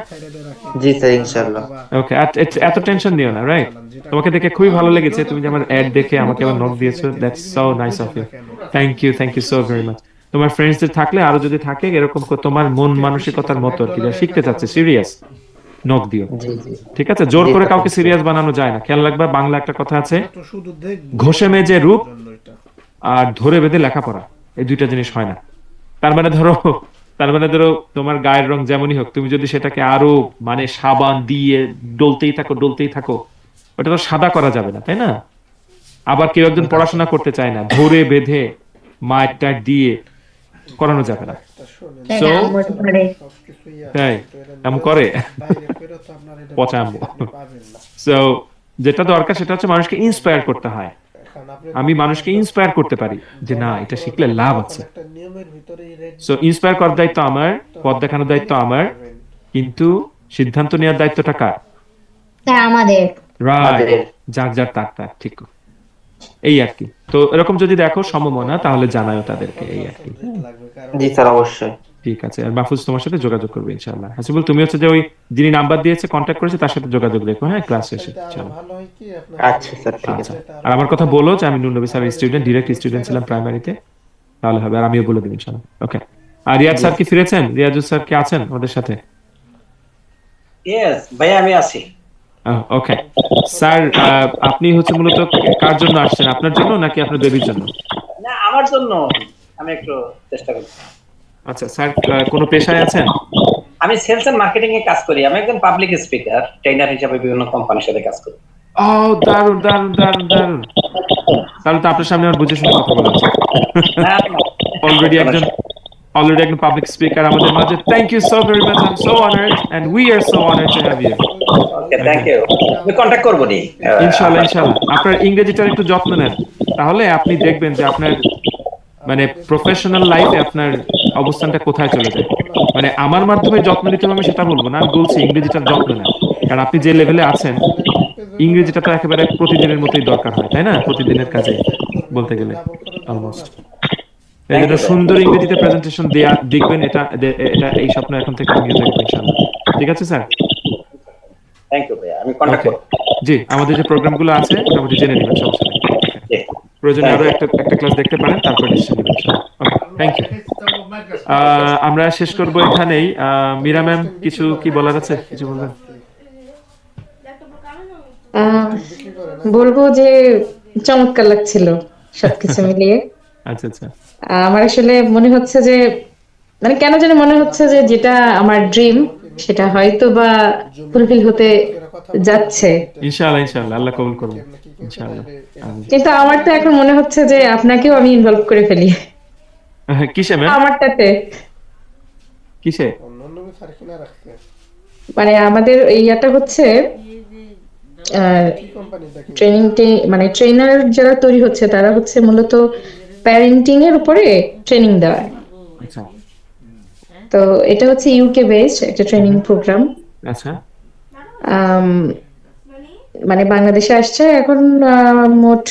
জি স্যার ইনশাআল্লাহ। ওকে, এত টেনশন নিও না, রাইট? তোমাকে দেখে খুবই ভালো লেগেছে, তুমি যে আমার অ্যাড দেখে আমাকে আবার নোট দিয়েছো, that's so nice of you. Thank you so very much. তোমার ফ্রেন্ডসদের থাকলে, আরো যদি থাকে এরকম তোমার মন মানসিকতার মতো আর কি, যারা শিখতে চাচ্ছে সিরিয়াস, নক দিও, ঠিক আছে? জোর করে কাউকে সিরিয়াস বানানো যায় না, খেয়াল রাখবা। বাংলা একটা কথা আছে, শুধু দেখবো ঘষে মেজে রূপ জন্য এটা। আর ধরে বেঁধে লেখাপড়া, এই দুইটা জিনিস হয় না। তার মানে ধরো তোমার গায়ের রং যেমনই হোক, তুমি যদি সেটাকে আরো মানে সাবান দিয়ে ডলতেই থাকো, ওটা তো সাদা করা যাবে না, তাই না? আবার কেউ একজন পড়াশোনা করতে চায় না, ধরে বেঁধে মায়ের টাইট দিয়ে করানো যাবে না। So, তাই এমন করে পচা আম্মু। সো যেটা দরকার সেটা হচ্ছে মানুষকে ইন্সপায়ার করতে হয়। আমি মানুষকে ইন্সপায়ার করতে পারি যে না, এটা শিখলে লাভ আছে। সো ইন্সপায়ার করার দায়িত্ব আমার, পথ দেখানোর দায়িত্ব আমার, কিন্তু সিদ্ধান্ত নেওয়ার দায়িত্বটা কার? তা আমাদের। রাইট, যার তার ঠিক, এই আর কি। তো এরকম যদি দেখো সম্ভাবনা, তাহলে জানাও তাদেরকে, এই আর কি। জি স্যার অবশ্যই। ঠিক আছে, আর মাহফুজ তোমার সাথে যোগাযোগ করবে ইনশাআল্লাহ। হাসিবুল, তুমি হচ্ছে যে ওই যিনি নাম্বার দিয়েছে, কন্ট্যাক্ট করেছে, তার সাথে যোগাযোগ রেখো, হ্যাঁ, ক্লাস শেষে ইনশাআল্লাহ। ভালো হয় কি আপনার আচ্ছা স্যার ঠিক আছে। আর আমার কথা বলো যে আমি নূর নবী স্যারের স্টুডেন্ট, ডিরেক্ট স্টুডেন্ট ছিলাম প্রাইমারিতে, তাহলে হবে। আর আমিও বলে দেব ইনশাআল্লাহ। ওকে, আর রিয়াজ স্যার কি ফিরেছেন? রিয়াজুল স্যার কি আছেন আমাদের সাথে? ইয়েস ভাইয়া আমি আছি। ওকে স্যার, আপনি হচ্ছে মূলত কার জন্য আসছেন? আপনার জন্য নাকি আপনার বেবির জন্য? না আমার জন্য, আমি একটু চেষ্টা করছি। আচ্ছা স্যার, কোনো পেশায় আছেন? আমি সেলস এন্ড মার্কেটিং এ কাজ করি। আমি একজন পাবলিক স্পিকার, ট্রেনার হিসেবে বিভিন্ন কোম্পানির সাথে কাজ করি। ও দারুণ দারুণ দারুণ দারুণ। তাহলে তো আপনার সামনে আর বুঝে শুনে কথা বলা আছে। অলরেডি একজন পাবলিক স্পিকার আমাদের মাঝে। Thank you so very much, I am so honoured and we are so honoured to have you. Okay, thank you. আমি কন্টাক্ট করব নি ইনশাআল্লাহ। আপনার ইংরেজিটার একটু যত্ন নেন, তাহলে আপনি দেখবেন যে আপনার মানে প্রফেশনাল লাইফে আপনার অবস্থানটা কোথায় চলে যায়। মানে আমার মাধ্যমে যত্ন নিতে হবে সেটা বলবো না, আমি বলছি ইংরেজিটার যত্ন নেন। কারণ আপনি যে লেভেলে আছেন, ইংরেজিটা তো একেবারে প্রতিদিনের মতোই দরকার হয়, তাই না? প্রতিদিনের কাজে বলতে গেলে অলমোস্ট। এই জন্য সুন্দর ইংরেজিতে প্রেজেন্টেশন দেয়া দেখবেন, এটা এই স্বপ্ন এখন থেকে নিয়ে থাকবেন ইনশাআল্লাহ। ঠিক আছে স্যার? থ্যাংক ইউ ভাইয়া, আমি কন্টাক্ট করব। জি, আমাদের যে প্রোগ্রামগুলো আছে মোটামুটি জেনে নেবেন, সমস্যা নেই। প্রয়োজনে আরো একটা ক্লাস দেখতে পারেন, তারপর ডিসিশন নেবেন ইনশাআল্লাহ। ওকে, থ্যাংক ইউ। আমরা শেষ করব এখানেই। মীরা ম্যাম কিছু কি বলার আছে? কিছু বলবেন? আহ, বলবো যে চমৎকার লাগছিল সবকিছু মিলিয়ে। আচ্ছা আচ্ছা। আমার আসলে মনে হচ্ছে যে মানে কেন জানি মনে হচ্ছে যে যেটা আমার ড্রিম সেটা হয়তো বা ফুলফিল হতে যাচ্ছে। ইনশাআল্লাহ ইনশাআল্লাহ, আল্লাহ কবুল করুন ইনশাআল্লাহ। আমিন। কিন্তু আমার তো এখন মনে হচ্ছে যে আপনাকেও আমি ইনভলভ করে ফেলি কিসে ম্যাম? আমারটাতে। কিসে? অন্য সার্কুলার রাখছে মানে আমাদের ইয়াটা হচ্ছে কি কোম্পানি দেখি ট্রেনিং মানে ট্রেনার যারা তৈরি হচ্ছে তারা হচ্ছে মূলত প্যারেন্টিং এর উপরে ট্রেনিং দেওয়া। আচ্ছা তো এটা হচ্ছে ইউকে বেসড একটা ট্রেনিং প্রোগ্রাম। আচ্ছা মানে বাংলাদেশে আসছে এখন মোট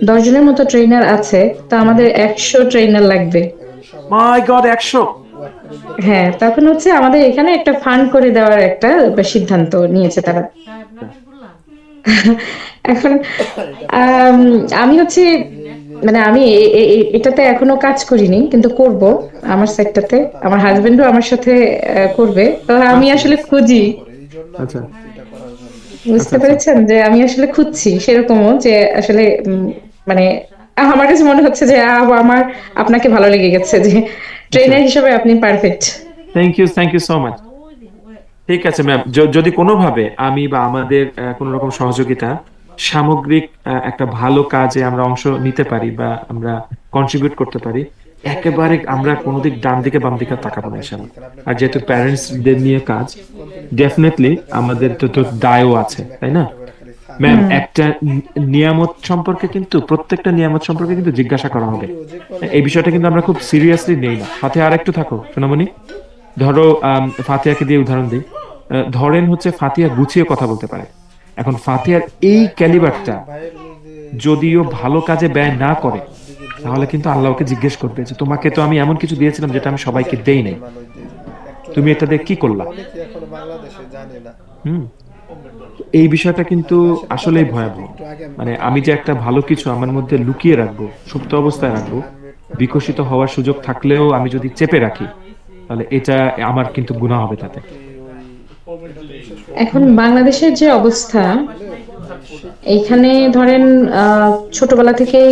10 জনের মতো ট্রেনার আছে, তো আমাদের 100 ট্রেনার লাগবে। মাই গড 100! হ্যাঁ, তখন হচ্ছে আমাদের এখানে একটা ফান্ড করে দেওয়ার একটা সিদ্ধান্ত নিয়েছে তারা। এখন আমি হচ্ছে মানে আমি এটাতে এখনো কাজ করিনি, কিন্তু করব আমার সেক্টরতে। আমার হাজবেন্ডও আমার সাথে করবে। তো আমি আসলে খুঁজি, আচ্ছা বুঝতে পেরেছেন যে আমি আসলে খুঁজছি সেরকমও যে আসলে মানে আমার কাছে মনে হচ্ছে যে আমার আপনাকে ভালো লেগে গেছে যে ট্রেনার হিসেবে আপনি perfect. Thank you so much. ঠিক আছে ম্যাম, যদি কোনোভাবে আমি বা আমাদের কোনো রকম সহযোগিতা সামগ্রিক একটা ভালো কাজে আমরা অংশ নিতে পারি বা আমরা কন্ট্রিবিউট করতে পারি, একেবারে আমরা কোনোদিক ডান দিকে বাম দিকে তাকাবো না ইনশাআল্লাহ। আর যেহেতু প্যারেন্টসদের নিয়ে কাজ, ডেফিনেটলি আমাদের তো দায়ও আছে, তাই না ম্যাম? একটা নিয়ামত সম্পর্কে কিন্তু, প্রত্যেকটা নিয়ামত সম্পর্কে কিন্তু জিজ্ঞাসা করা হবে। এই বিষয়টা কিন্তু আমরা খুব সিরিয়াসলি নেই না। ফাতিহা আর একটু থাকো সোনামণি। ধরো ফাতিহাকে দিয়ে উদাহরণ দিই। ধরেন হচ্ছে ফাতিহা গুছিয়ে কথা বলতে পারে। এখন ফাতিহার এই ক্যালিবারটা যদিও ভালো কাজে ব্যয় না করে, তাহলে কিন্তু আল্লাহকে জিজ্ঞেস করবে যে তোমাকে তো আমি এমন কিছু দিয়েছিলাম যেটা আমি সবাইকে দেই নাই, তুমি এটা দিয়ে কি করলা? অনেকে এখনো বাংলাদেশে জানে না হুম। এই বিষয়টা কিন্তু আসলেই ভয়াবহ। মানে আমি যে একটা ভালো কিছু আমার মধ্যে লুকিয়ে রাখবো, সুপ্ত অবস্থায় রাখবো, বিকশিত হওয়ার সুযোগ থাকলেও আমি যদি চেপে রাখি, তাহলে এটা আমার কিন্তু গুনাহ হবে তাতে। এখন বাংলাদেশের যে অবস্থা, এইখানে ধরেন ছোটবেলা থেকেই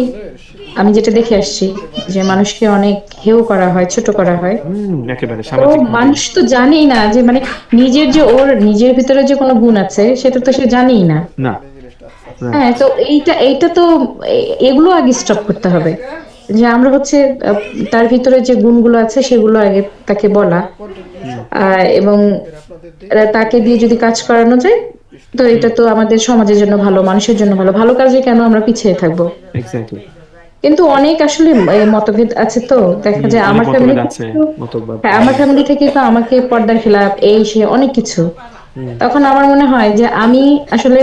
আমি যেটা দেখে আসছি যে মানুষকে অনেক হেয় করা হয়, ছোট করা হয়। একেবারে তো সামাজিক মানুষ তো জানেই না যে মানে নিজের যে ওর নিজের ভিতরে যে কোনো গুণ আছে সেটা তো সে জানেই না। না। হ্যাঁ, তো এইটা তো এগুলো আগে স্টপ করতে হবে। যে আমরা হচ্ছে তার ভিতরে যে গুণগুলো আছে সেগুলো আগে তাকে বলা, এবং তাকে দিয়ে যদি কাজ করানো যায় তো এটা তো আমাদের সমাজের জন্য ভালো, মানুষের জন্য ভালো। ভালো কাজে কেন আমরা পিছিয়ে থাকবো? এক্স্যাক্টলি। কিন্তু অনেক আসলে এই মতভেদ আছে, তো দেখা যায় আমার ফ্যামিলি হ্যাঁ আমার ফ্যামিলি থেকে তো আমাকে পর্দার খেলাপ এই সে অনেক কিছু। তখন আমার মনে হয় যে আমি আসলে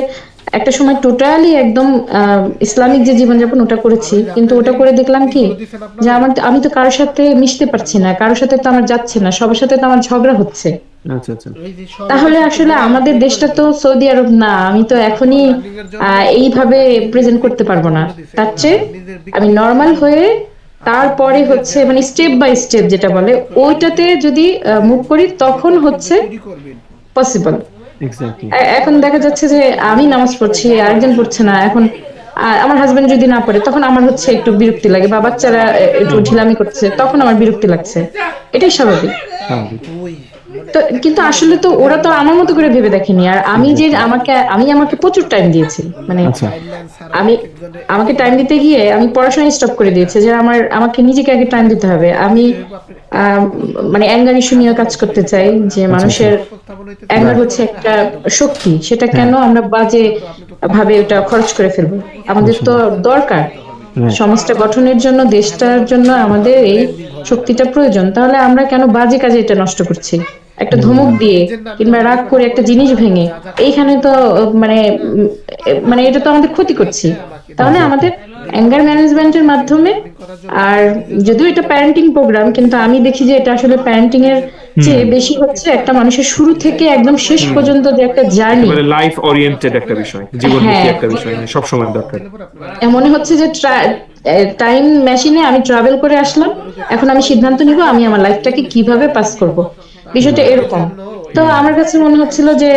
একটা সময় টোটালি একদম ইসলামিক যে জীবনযাপন ওটা করেছি, কিন্তু ওটা করে দেখলাম কি যে আমি তো কারোর সাথে মিশতে পারছি না, কারোর সাথে তো আমার যাচ্ছে না, সবার সাথে তো আমার ঝগড়া হচ্ছে। আচ্ছা আচ্ছা। তাহলে আসলে আমাদের দেশটা তো সৌদি আরব না, আমি তো এখনই এইভাবে প্রেজেন্ট করতে পারবো না। তার চেয়ে আমি নর্মাল হয়ে তারপরে হচ্ছে মানে স্টেপ বাই স্টেপ যেটা বলে ওইটাতে যদি মুভ করি তখন হচ্ছে পসিবল। এখন দেখা যাচ্ছে যে আমি নামাজ পড়ছি, আরেকজন পড়ছে না। এখন আমার হাজবেন্ড যদি না পড়ে তখন আমার হচ্ছে একটু বিরক্তি লাগে, বা বাচ্চারা একটু ঢিলামি করছে তখন আমার বিরক্তি লাগছে। এটাই স্বাভাবিক। তো কিন্তু আসলে তো ওরা তো আমার মতো করে ভেবে দেখেনি। আর আমি যে আমাকে প্রচুর টাইম দিয়েছি, মানে আমাকে টাইম দিতে গিয়ে আমি পড়াশোনা স্টপ করে দিয়েছি যে আমাকে নিজেকে আগে টাইম দিতে হবে। আমি মানে অ্যাঙ্গার ইস্যু নিয়ে কাজ করতে চাই, যে মানুষের অ্যাঙ্গার হচ্ছে একটা শক্তি, সেটা কেন আমরা বাজে ভাবে ওটা খরচ করে ফেলবো? আমাদের তো দরকার সমাজটা গঠনের জন্য, দেশটার জন্য আমাদের এই শক্তিটা প্রয়োজন। তাহলে আমরা কেন বাজে কাজে এটা নষ্ট করছি? একটা ধমক দিয়ে কিংবা রাগ করে একটা জিনিস ভেঙে এইখানে তো মানে এটা তো আমাদের ক্ষতি করছি। তাহলে আমাদের অ্যাঙ্গার ম্যানেজমেন্টের মাধ্যমে, আর যদিও এটা প্যারেন্টিং প্রোগ্রাম, কিন্তু আমি দেখি যে এটা আসলে প্যারেন্টিং এর চেয়ে বেশি হচ্ছে একটা মানুষের শুরু থেকে একদম শেষ পর্যন্ত যে একটা জার্নি, মানে লাইফ ওরিয়েন্টেড একটা বিষয়, জীবনমুখী একটা বিষয়, সব সময় দরকার। মনে হচ্ছে যে টাইম মেশিনে আমি ট্রাভেল করে আসলাম, এখন আমি সিদ্ধান্ত নিব আমি আমার লাইফটাকে কিভাবে পাস করব, বিষয়টা এরকম। তো আমার কাছে মনে হচ্ছিল যে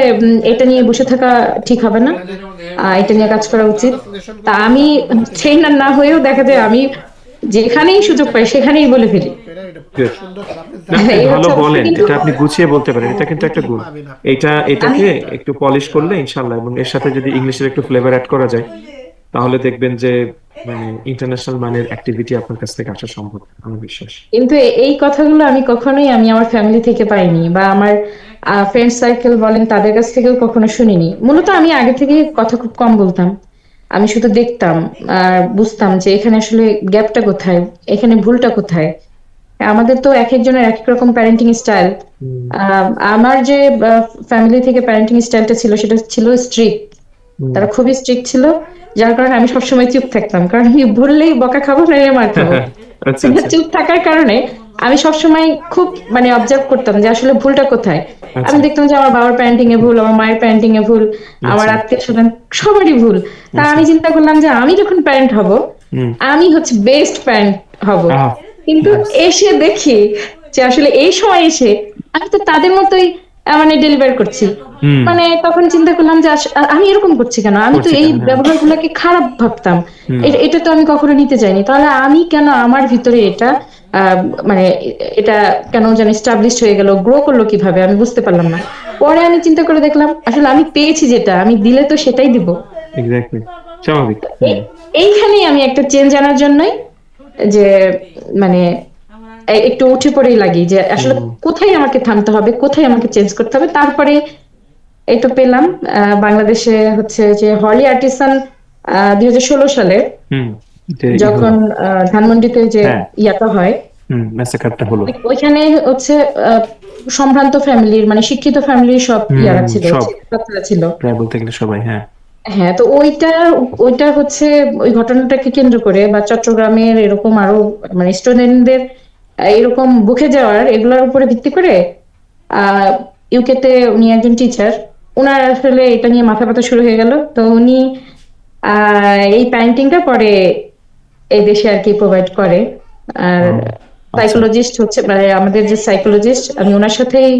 এটা নিয়ে বসে থাকা ঠিক হবে না, এটা নিয়ে কাজ করা উচিত। তা আমি ট্রেনার না হয়েও দেখা যায় আমি যেখানেই সুযোগ পাই সেখানেই বলে ফেলি। Good. সুন্দর আপনি না, আপনি এই ভালো হচ্ছে অবস্থা, বলেন, কিন্তু এটা আপনি গুছিয়ে বলতে পারেন, এটা কিন্তু একটা গুণ। এটাকে একটু পলিশ করলে ইনশাল্লাহ, এবং এর সাথে যদি ইংলিশের একটু ফ্লেভার অ্যাড করা যায়, তাহলে দেখবেন যে মানে ইন্টারন্যাশনাল মানের অ্যাক্টিভিটি আপনার কাছ থেকে আসা সম্ভব, আমার বিশ্বাস। কিন্তু এই কথাগুলো আমি কখনোই আমার ফ্যামিলি থেকে পাইনি, বা আমার ফ্রেন্ড সার্কেল বলেন তাদের কাছ থেকেও কখনো শুনিনি। মূলত আমি আগে থেকে কথা খুব কম বলতাম, আমি শুধু দেখতাম আর বুঝতাম যে এখানে আসলে গ্যাপটা কোথায়, এখানে ভুলটা কোথায়। আমাদের তো এক একজনের এক এক রকম প্যারেন্টিং স্টাইল। আমার যে ফ্যামিলি থেকে প্যারেন্টিং স্টাইলটা ছিল সেটা ছিল স্ট্রিক্ট, তারা খুবই স্ট্রিক্ট ছিল, যার কারণে আমি সবসময় চুপ থাকতাম, কারণ আমি ভুললেই বকা খাবো না মার খাবো। আচ্ছা আচ্ছা চুপ থাকার কারণে আমি সবসময় খুব অবজার্ভ করতাম যে আসলে ভুলটা কোথায়। আমি আচ্ছা দেখতাম যে আমার বাবার প্যারেন্টিং এ ভুল, আমার মায়ের প্যারেন্টিং এ ভুল, আমার আচ্ছা আত্মীয় স্বজন সবারই ভুল। তা আচ্ছা। আমি চিন্তা করলাম যে আমি যখন প্যারেন্ট হব, হুম। আমি হচ্ছে বেস্ট প্যারেন্ট হব। আহ, কিন্তু এসে দেখি যে আসলে এই সময় এসে আমি তো তাদের মতোই ডেলিভার করছি। হুম। তখন চিন্তা করলাম যে আমি এরকম করছি কেন, আমি তো করছি এই কেন, হ্যাঁ। ব্যবহারগুলোকে খারাপ ভাবতাম, হুম। এটা তো আমি কখনো নিতে চাইনি, তাহলে আমি কেন আমার ভিতরে এটা আহ, মানে এটা কেন যেন এস্টাবলিশড হয়ে গেল, গ্রো করলো কিভাবে আমি বুঝতে পারলাম না। পরে আমি চিন্তা করে দেখলাম আসলে আমি পেয়েছি যেটা, আমি দিলে তো সেটাই দিব। এক্স্যাক্টলি, স্বাভাবিক। এইখানেই আমি একটা চেঞ্জ আনার জন্যই যে মানে একটু উঠে পড়েই লাগি যে আসলে কোথায় আমাকে থামতে হবে, কোথায় আমাকে চেঞ্জ করতে হবে। তারপরে এই তো পেলাম বাংলাদেশে হচ্ছে যে হলি আর্টিসান 2016 সালে হুম। যখন ধানমন্ডিতে যে হ্যাঁ। ইয়াটা হয়, ম্যাসাকারটা হলো। ওইখানে হচ্ছে সম্ভ্রান্ত ফ্যামিলির শিক্ষিত ফ্যামিলির সব ইয়ারা ছিল, সব ছাত্ররা ছিল। প্রায় বলতে গেলে সবাই, হ্যাঁ। হ্যাঁ, তো ওইটা হচ্ছে ওই ঘটনাটাকে কেন্দ্র করে বা চট্টগ্রামের এরকম আরো স্টুডেন্টদের এরকম বুকে যাওয়ার এগুলোর উপরে ভিত্তি করে ইউকে তে উনি একজন টিচার, ওনার আসলে এটা নিয়ে মাথা ব্যথা শুরু হয়ে গেল। তো উনি এই প্যারেন্টিংটা পরে এই দেশে আর কি প্রোভাইড করে। আর সাইকোলজিস্ট হচ্ছে আমাদের যে সাইকোলজিস্ট, আমি ওনার সাথেই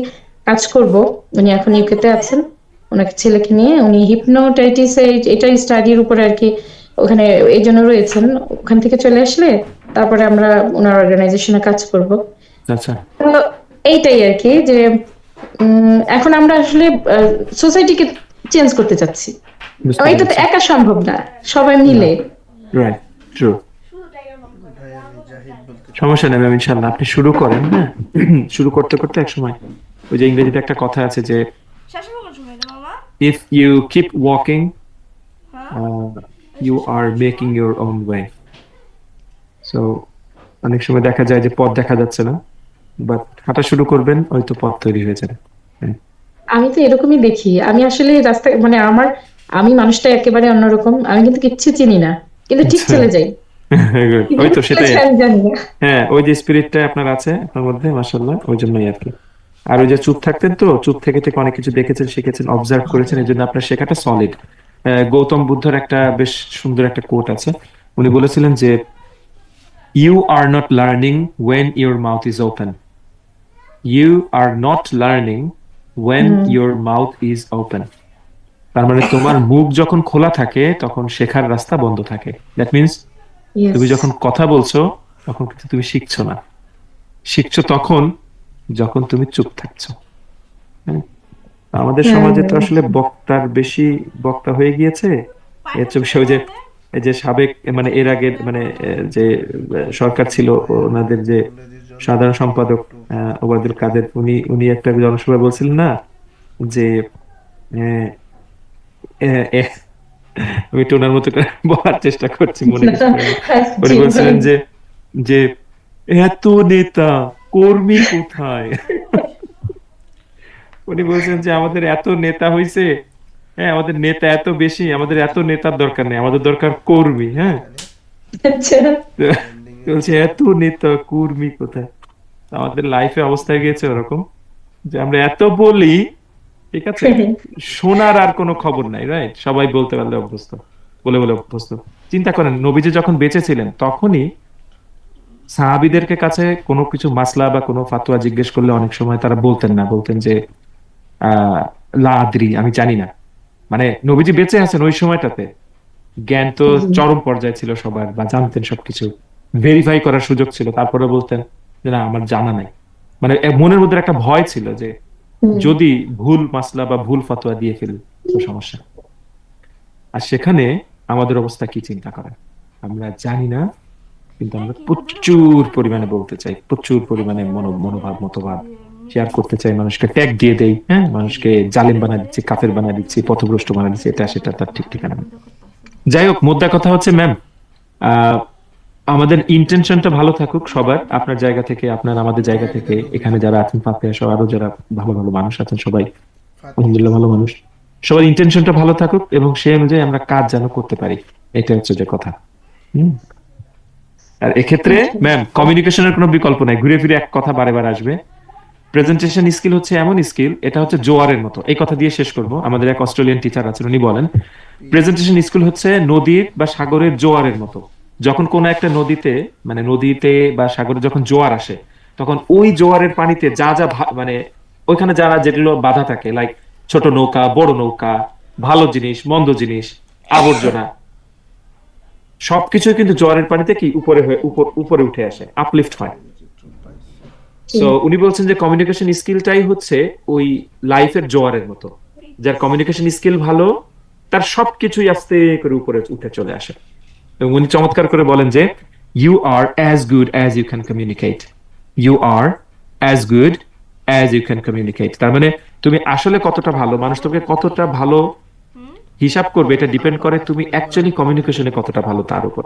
কাজ করব। উনি এখন ইউকে তে আছেন, ওনাকে ছেলেকে নিয়ে উনি হিপনোটাইটিস এটা স্টাডির উপরে আর কি ওখানে এই জন্য রয়েছেন। ওখান থেকে চলে আসলে তারপরে আমরা ওনার অর্গানাইজেশনে কাজ করব। আচ্ছা। তো এইটাই আর কি যে এখন আমরা আসলে সোসাইটিকে চেঞ্জ করতে চাচ্ছি। এটা তো একা সম্ভব না, সবাই মিলে। Right, true. সমস্যা নেই ম্যাম, ইনশাল্লাহ আপনি শুরু করেন। হ্যাঁ, শুরু করতে করতে এক সময় ওই যে ইংরেজিতে একটা কথা আছে যে if you keep walking you are making your own way. So অনেক সময় দেখা যায় যে পথ দেখা যাচ্ছে না, বাট হাঁটা শুরু করবেন, হয়তো পথ তৈরি হয়ে যাবে। আমি তো এরকমই দেখি, আমি আসলে রাস্তায় আমি মানুষটা একেবারে অন্যরকম, আমি কিন্তু কিচ্ছু চিনি না, কিন্তু ঠিক চলে যাই। ওই তো সেটাই, আমি জানি না। হ্যাঁ, ওই যে স্পিরিটটা আপনার আছে আপনার মধ্যে, মাশাআল্লাহ, ওই জন্যই আর কি। আর ওই যে চুপ থাকতেন, তো চুপ থেকে থেকে অনেক কিছু দেখেছেন, শিখেছেন, অবজার্ভ করেছেন, এই জন্য আপনার শেখাটা সলিড। গৌতম বুদ্ধর একটা বেশ সুন্দর একটা কোট আছে, উনি বলেছিলেন যে you are not learning when your mouth is open, you are not learning when your mouth is open. তার মানে তোমার মুখ যখন খোলা থাকে তখন শেখার রাস্তা বন্ধ থাকে। That means Yes. তুমি যখন কথা বলছো তখন কিন্তু তুমি শিখছো না, শিখছো তখন যখন তুমি চুপ থাকছো। হ্যাঁ? আমাদের সমাজে তো আসলে বক্তার বেশি বক্তা হয়ে গিয়েছে। এর চেয়ে বেশি ওই যে এই যে সাবেক এর আগের যে সরকার ছিল, ওনাদের যে সাধারণ সম্পাদক ওবায়দুল কাদের, উনি একটা জনসভায় বলছিলেন না যে আহ, আমি একটু ওনার মতো করে বলার চেষ্টা করছি, মনে করছি। উনি বলছিলেন যে যে এত নেতা কর্মী কোথায়। উনি বলছেন যে আমাদের এত নেতা হইছে, হ্যাঁ, আমাদের নেতা এত বেশি, আমাদের এত নেতার দরকার নেই, আমাদের দরকার কর্মী। হ্যাঁ, আচ্ছা। তো বলছে এত নেতা কর্মী কোথায়। আমাদের লাইফে অবস্থা হয়ে গিয়েছে ওরকম যে আমরা এত বলি, ঠিক আছে, শোনার আর কোনো খবর নাই। রাইট, সবাই বলতে পারলে অভ্যস্ত, বলে বলে অভ্যস্ত। চিন্তা করেন, নবীজি যখন বেঁচে ছিলেন তখনই সাহাবীদেরকে কাছে কোনো কিছু মাসলা বা কোনো ফাতোয়া জিজ্ঞেস করলে অনেক সময় তারা বলতেন না, বলতেন যে লা আদরি, আমি জানি না। মানে নবীজি বেঁচে আছেন ওই সময়টাতে, জ্ঞান তো চরম পর্যায়ে ছিল সবার, বা জানতেন সবকিছু, ভেরিফাই করার সুযোগ ছিল, তারপরে বলতেন যে না আমার জানা নাই। মানে মনের মধ্যে একটা ভয় ছিল যে যদি ভুল মাসলা বা ভুল ফতোয়া দিয়ে ফেলি তো সমস্যা। আর সেখানে আমাদের অবস্থা কি চিন্তা করেন, আমরা জানি না, কিন্তু আমরা প্রচুর পরিমাণে বলতে চাই, প্রচুর পরিমাণে মনোভাব মতবাদ শেয়ার করতে চাই, মানুষকে ট্যাগ দিয়ে দেই, হ্যাঁ, মানুষকে জালিম বানা দিচ্ছি, কাফের বানা দিচ্ছি, পথভ্রষ্ট বানা দিচ্ছি, এটা সেটা তার ঠিক ঠিকানা নেই। যাই হোক, মোদ্দা কথা হচ্ছে ম্যাম, আমাদের ইন্টেনশনটা ভালো থাকুক সবার, আপনার জায়গা থেকে, আপনার আমাদের জায়গা থেকে, এখানে যারা আছেন ফাতেহা সহ আরো যারা ভালো ভালো মানুষ আছেন, সবাই আলহামদুলিল্লাহ ভালো মানুষ, সবার ইন্টেনশনটা ভালো থাকুক এবং সেই অনুযায়ী আমরা কাজ যেন করতে পারি, এটা হচ্ছে যে কথা। হুম। আর এক্ষেত্রে ম্যাম কমিউনিকেশনের কোনো বিকল্প নাই, ঘুরে ফিরে এক কথা বারে বারে আসবে। প্রেজেন্টেশন স্কিল হচ্ছে এমন স্কিল, এটা হচ্ছে জোয়ারের মতো। এই কথা দিয়ে শেষ করব। আমাদের এক অস্ট্রেলিয়ান টিচার আছেন, উনি বলেন প্রেজেন্টেশন স্কিল হচ্ছে নদীর বা সাগরের জোয়ারের মতো। যখন কোনো একটা নদীতে, মানে নদীতে বা সাগরে যখন জোয়ার আসে, তখন ওই জোয়ারের পানিতে যা যা মানে ওইখানে যারা যেগুলো বাধা থাকে, লাইক ছোট নৌকা, বড় নৌকা, ভালো জিনিস, মন্দ জিনিস, আবর্জনা, সবকিছু কিন্তু জোয়ারের পানিতে কি উপরে উঠে আসে, আপলিফট হয়। সো উনি বলছেন যে কমিউনিকেশন স্কিলটাই হচ্ছে ওই লাইফের জোয়ারের মতো, যার কমিউনিকেশন স্কিল ভালো তার সবকিছুই আস্তে করে উপরে উঠে চলে আসে। এবং উনি চমৎকার করে বলেন যে you are as good as you can communicate, you are as good as you can communicate. তার মানে তুমি আসলে কতটা ভালো, মানুষ তোমাকে কতটা ভালো হিসাব করবে, এটা ডিপেন্ড করে তুমি অ্যাকচুয়ালি কমিউনিকেশনে কতটা ভালো তার উপর।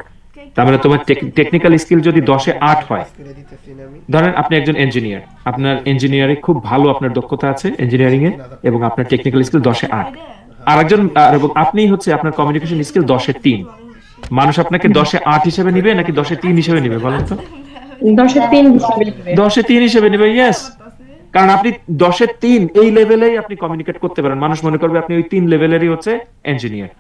তার মানে তোমার টেকনিক্যাল স্কিল যদি 10-এ 8 হয়, ধরেন আপনি একজন ইঞ্জিনিয়ার, আপনার ইঞ্জিনিয়ারিং খুব ভালো, আপনার দক্ষতা আছে ইঞ্জিনিয়ারিং এ, এবং আপনার টেকনিক্যাল স্কিল 10-এ 8, এবং আপনি হচ্ছে আপনার কমিউনিকেশন স্কিল 10-এ 3, মানুষ আপনাকে 10-এ 8 হিসেবে নিবে নাকি 10-এ 3 হিসেবে নিবে বলেন তো? 10-এ 3 হিসেবে নেবে। 10-এ 3 হিসেবে নিবে, ইয়েস। কারণ আপনি 10-এ 3 এই লেভেলেই আপনি কমিউনিকেট করতে পারেন, মানুষ মনে করবে আপনি ওই 3 লেভেলেরই হচ্ছে ইঞ্জিনিয়ার।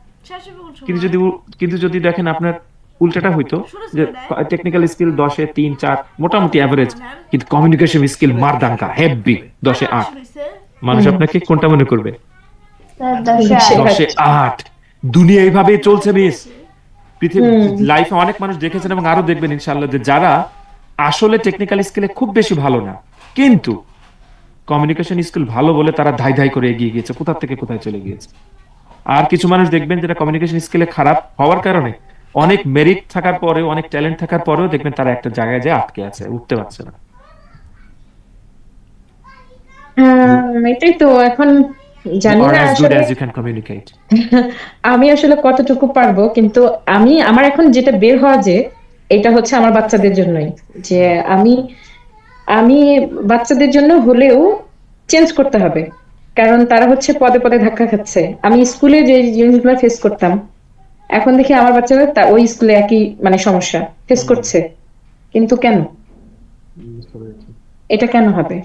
কিন্তু যদি দেখেন আপনার উল্টাটা হইতো, যে টেকনিক্যাল স্কিল 10-এ 3, 4 মোটামুটি অ্যাভারেজ, কিন্তু কমিউনিকেশন স্কিল মারদাঙ্কা হেভি 10-এ 8, মানুষ আপনাকে কোনটা মনে করবে? 10-এ 8। দুনিয়া এইভাবেই চলছে মিস। পৃথিবী লাইফে অনেক মানুষ দেখেছেন এবং আরো দেখবেন ইনশাআল্লাহ, যে যারা আসলে টেকনিক্যাল স্কিলে খুব বেশি ভালো না, কিন্তু কমিউনিকেশন স্কিল ভালো বলে তারা ধাই ধাই করে এগিয়ে গিয়েছে, কোথা থেকে কোথায় চলে গিয়েছে। আর কিছু মানুষ দেখবেন যেটা কমিউনিকেশন স্কিলে খারাপ হওয়ার কারণে, অনেক মেরিট থাকার পরেও, অনেক ট্যালেন্ট থাকার পরেও দেখবেন তারা একটা জায়গায় যে আটকে আছে, উঠতে পারছে না। এটাই তো এখন জানি You are না as good আসলে as you can communicate. আমি আসলে কতটুকু পারবো, কিন্তু আমার এখন যেটা বের হওয়া, যে এটা হচ্ছে আমার বাচ্চাদের জন্যই, যে আমি বাচ্চাদের জন্য হলেও চেঞ্জ করতে হবে, কারণ তারা হচ্ছে পদে পদে ধাক্কা খাচ্ছে। আমি স্কুলে যে জিনিসগুলো ফেস করতাম, এখন দেখি আমার বাচ্চারা ওই স্কুলে একই মানে সমস্যা ফেস করছে। কিন্তু কেন? এটা কেন হবে?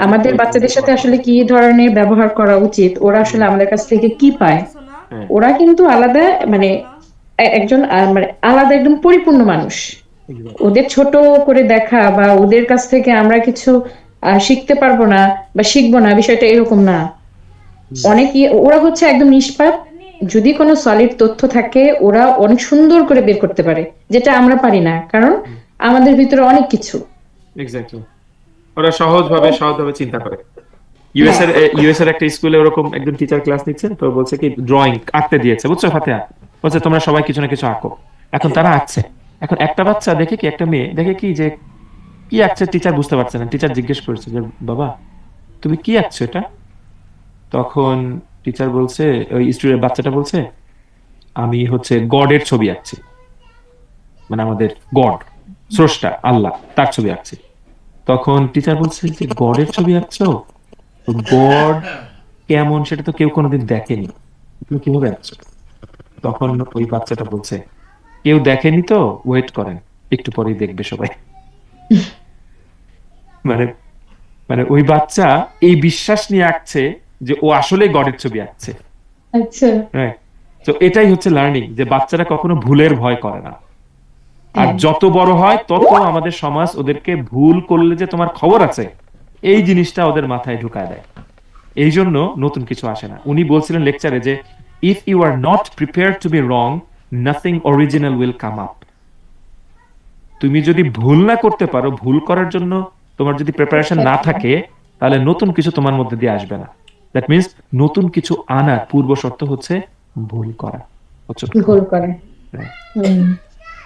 আমাদের বাচ্চাদের সাথে আসলে কি ধরনের ব্যবহার করা উচিত, ওরা আসলে আমাদের কাছ থেকে কি পায়? ওরা কিন্তু আলাদা, মানে একজন মানে আলাদা একদম পরিপূর্ণ মানুষ। ওদের ছোট করে দেখা বা ওদের কাছ থেকে আমরা কিছু শিখতে পারবো না বা শিখবো না, বিষয়টা এরকম না। ওরা হচ্ছে একদম নিষ্পাপ। যদি কোনো সলিড তথ্য থাকে, ওরা অনেক সুন্দর করে বের করতে পারে, যেটা আমরা পারি না, কারণ আমাদের ভিতরে অনেক কিছু। এক্স্যাক্টলি, ওরা সহজভাবে চিন্তা করে। ইউএস এর একটা স্কুলে ওরকম একজন টিচার ক্লাস নিচ্ছেন, তো বলছে কি ড্রয়িং আঁকতে দিয়েছে, বুঝছো ফাতেহা, বলছে তোমরা সবাই কিছু না কিছু আঁকো। এখন তারা আঁকছে, এখন একটা বাচ্চা দেখে কি, একটা মেয়ে দেখে কি যে কি আঁকছে, টিচার বুঝতে পারছে না। টিচার জিজ্ঞেস করছে যে বাবা তুমি কি আঁকছো এটা? তখন টিচার বলছে, ওই স্টুডেন্ট বাচ্চাটা বলছে আমি হচ্ছে গডের ছবি আঁকছি, মানে আমাদের গড, স্রষ্টা আল্লাহ, তার ছবি আঁকছি। তখন টিচার বলছে যে গডের ছবি আঁকছো, গড কেমন সেটা তো কেউ কোনোদিন দেখেনি, তুমি কিভাবে আঁকছো? তখন ওই বাচ্চাটা বলছে কেউ দেখেনি তো, ওয়েট করেন, একটু পরেই দেখবে সবাই। মানে মানে ওই বাচ্চা এই বিশ্বাস নিয়ে আঁকছে যে ও আসলে গডের ছবি আঁকছে। আচ্ছা, তো এটাই হচ্ছে লার্নিং, যে বাচ্চারা কখনো ভুলের ভয় করে না। আর যত বড় হয় তত আমাদের সমাজ ওদেরকে ভুল করলে যে তোমার খবর আছে, এই জিনিসটা ওদের মাথায় ঢুকায় দেয়। এই জন্য নতুন কিছু আসে না। উনি বলছিলেন লেকচারে যে if you are not prepared to be wrong, nothing original will come up. তুমি যদি ভুল না করতে পারো, ভুল করার জন্য তোমার যদি প্রিপারেশন না থাকে, তাহলে নতুন কিছু তোমার মধ্যে দিয়ে আসবে না। দ্যাট মিন্স নতুন কিছু আনার পূর্ব শর্ত হচ্ছে ভুল করা। ভুল করে।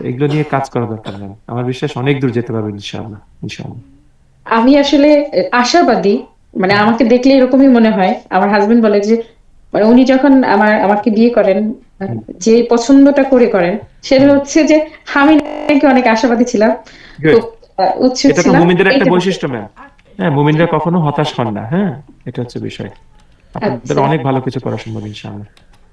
এগুলো নিয়ে কাজ করা দরকার নেই। আমার বিশ্বাস অনেক দূর যেতে পারবে ইনশাআল্লাহ, ইনশাআল্লাহ। আমি আসলে আশাবাদী, মানে আমাকে দেখলে এরকমই মনে হয়। আমার হাজবেন্ড বলে যে, মানে উনি যখন আমাকে বিয়ে করেন, যে পছন্দটা করেন সেটা হচ্ছে যে আমি নাকি অনেক আশাবাদী ছিলাম, খুব উৎসুক এটা তো ছিলাম। মুমিনদের একটা এইটা- বৈশিষ্ট্য ম্যাম। হ্যাঁ, মুমিনরা কখনো হতাশ হন না। হ্যাঁ, এটা হচ্ছে বিষয়। আপনাদের আচ্ছা। অনেক ভালো কিছু করা সম্ভব ইনশাআল্লাহ।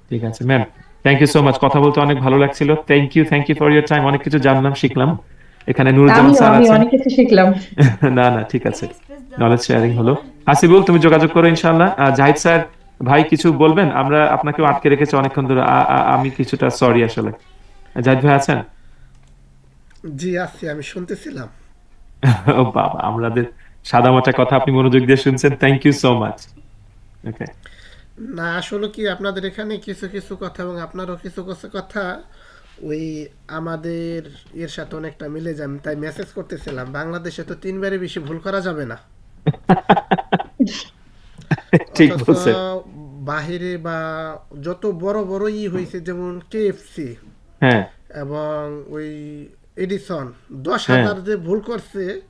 ঠিক আছে ma'am, thank you so much. কথা বলতে অনেক ভালো লাগছিল। Thank you for your time. অনেক কিছু জানলাম, শিখলাম। এখানে নুরুজ্জামান স্যার আমি আছেন। অনেক কিছু শিখলাম। না না, ঠিক আছে, নলেজ শেয়ারিং হলো। হাসিবুল, তুমি যোগাযোগ করো ইনশাআল্লাহ। জাহিদ স্যার, ভাই কিছু বলবেন? আমরা আপনাকেও আটকে রেখেছি অনেকক্ষণ ধরে। আমি কিছুটা সরি আসলে। জাহিদ ভাই আছেন? জি আছি, আমি শুনতেছিলাম। ও বাবা, আমাদের সাদামাটা কথা আপনি মনোযোগ দিয়ে শুনছেন। Thank you so much. Okay, না আসলে কি আপনাদের এখানে কিছু কিছু কথা এবং আপনারও কিছু কিছু কথা ওই আমাদের এর সাথে অনেকটা মিলে যায়, আমি তাই মেসেজ করতেছিলাম। বাংলাদেশে তো 3বারের বেশি ভুল করা যাবে না। ঠিক অথচ বলছেন। বাহিরে বা যত বড় বড় হয়েছে, যেমন কেএফসি হ্যাঁ এবং ওই এডিসন, হ্যাঁ 10,000 যে ভুল করছে,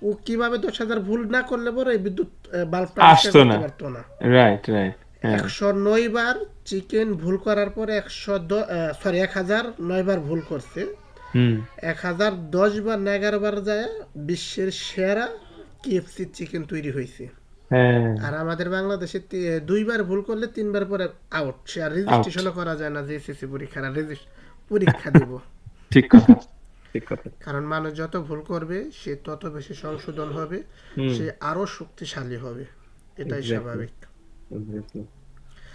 ও কিভাবে 10,000 ভুল না করলে পরে এই বিদ্যুৎ বাল্বটা আবিষ্কার আসতো না। করতে পারতো না। Right right. হ্যাঁ 109 বার চিকেন ভুল করার পরে 1009 বার ভুল করছে। হুম 1010 বার না 11 বার যায় বিশ্বের সেরা কেএফসি চিকেন তৈরি হয়েছে। হ্যাঁ, আর আমাদের বাংলাদেশে 2বার ভুল করলে 3বার পরে আউট, সে আর রেজিস্ট্রেশনও করা যায় না যে এসএসসি পরীক্ষার পরীক্ষা দেব। ঠিক কথা, ঠিক কথা। কারণ মানুষ যত ভুল করবে সে তত বেশি সংশোধন হবে, হুম সে আরো শক্তিশালী হবে, এটাই Exactly. স্বাভাবিক। Exactly.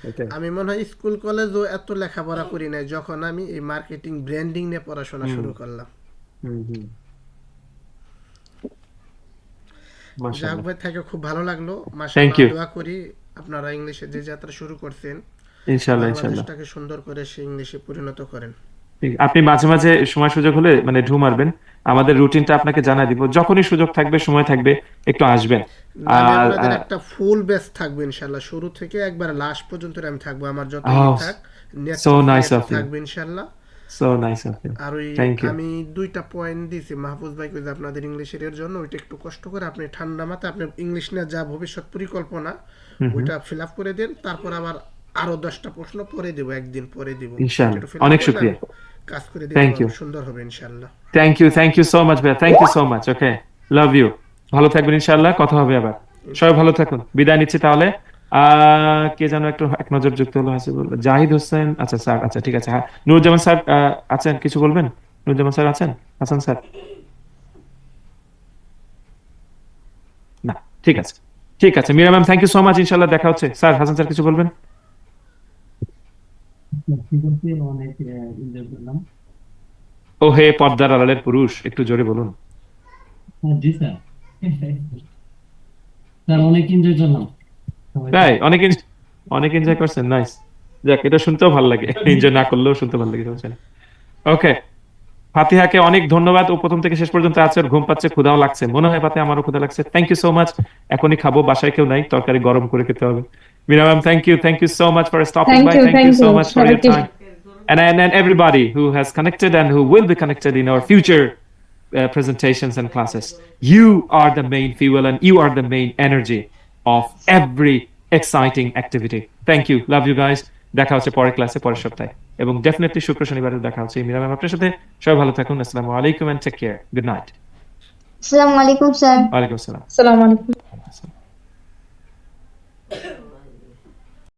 এটাই। আমি মনে হয় স্কুল কলেজও এত লেখাপড়া করি নাই যখন আমি এই মার্কেটিং ব্র্যান্ডিং নিয়ে পড়াশোনা শুরু করলাম। হুম হুম যাক মাশাআল্লাহ। ভাই, থেকে খুব ভালো লাগলো। Thank মাশাআল্লাহ, you. দোয়া করি আপনারা ইংলিশে যে যাত্রা শুরু করছেন, ইনশাআল্লাহ ইনশাআল্লাহ। বাংলাদেশটাকে সুন্দর করে সে ইংলিশে পরিণত করেন। ঠিক, আপনি মাঝে মাঝে সময় সুযোগ হলে মানে ঢু মারবেন। আমাদের রুটিনটা আপনাকে জানাই দিব। যখনই সুযোগ থাকবে, সময় থাকবে, একটু আসবেন। আমি আর আপনাদের একটা ফুল ব্যাচ থাকবে ইনশাআল্লাহ, শুরু থেকে একবার লাস্ট পর্যন্ত আমি থাকবো। আমার যত Oh, থাক so nice of you. থাকবে ইনশাআল্লাহ। so nice of you. আর ওই Thank you. আমি 2টা পয়েন্ট দিয়েছি মাহফুজ ভাইকে, যে আপনাদের ইংলিশের এর জন্য ওইটা একটু কষ্ট করে আপনি ঠান্ডা মাথায় আপনার ইংলিশ নিয়ে যা ভবিষ্যৎ পরিকল্পনা ওইটা ফিল আপ করে দেন। তারপর আবার আরো 10টা প্রশ্ন পরে দেব, একদিন পরে দেব ইনশাআল্লাহ। এটা fill up অনেক করলে শুকরিয়া। কাজ করে দিতে Thank you. পারবো, সুন্দর হবে ইনশাআল্লাহ। থ্যাংক ইউ সো মাচ ভাইয়া। Thank you so much. Okay, love you. ভালো থাকবেন ইনশাআল্লাহ। কথা হবে আবার। সবাই ভালো থাকুন। বিদায় নিচ্ছি তাহলে। কে যেন একটু এক নজর যুক্ত হলো, হাসিবুল, জাহিদ হোসেন। আচ্ছা স্যার, আচ্ছা ঠিক আছে। হ্যাঁ, নুরুজ্জামান স্যার আছেন, কিছু বলবেন? নুরুজ্জামান স্যার আছেন? হাসান স্যার? না, ঠিক আছে, ঠিক আছে। Mira ma'am, thank you so much. ইনশাআল্লাহ দেখা হচ্ছে। স্যার, হাসান স্যার কিছু বলবেন? ও হে পর্দার আড়ালের পুরুষ, একটু জোরে বলুন। জি স্যার, স্যার অনেক এনজয় করলাম। তাই অনেক এনজয় করছেন। নাইস। যাক, এটা শুনতেও ভালো লাগে। এনজয় না করলেও শুনতে ভালো লাগে। ওকে, ফাতিহাকে অনেক ধন্যবাদ। ও প্রথম থেকে শেষ পর্যন্ত আছে। ওর ঘুম পাচ্ছে, ক্ষুধাও লাগছে মনে হয়। ফাতিহা, আমারও ক্ষুধা লাগছে। Thank you so much. এখনই খাবো, বাসায় কেউ নাই, তরকারি গরম করে খেতে হবে। Meera ma'am, thank you so much for stopping by. Thank you so much for your time. And everybody who has connected and who will be connected in our future presentations and classes. You are the main fuel and you are the main energy of every exciting activity. Thank you. Love you guys. দেখা হচ্ছে পরের ক্লাসে, পরের সপ্তাহে, এবং definitely শুক্র শনিবারে দেখা হচ্ছে। মীরা ম্যাম আপনার সাথে। সবাই ভালো থাকুন। আসসালামু আলাইকুম and take care. Good night. আসসালামু আলাইকুম স্যার। ওয়ালাইকুম আসসালাম। আসসালামু আলাইকুম।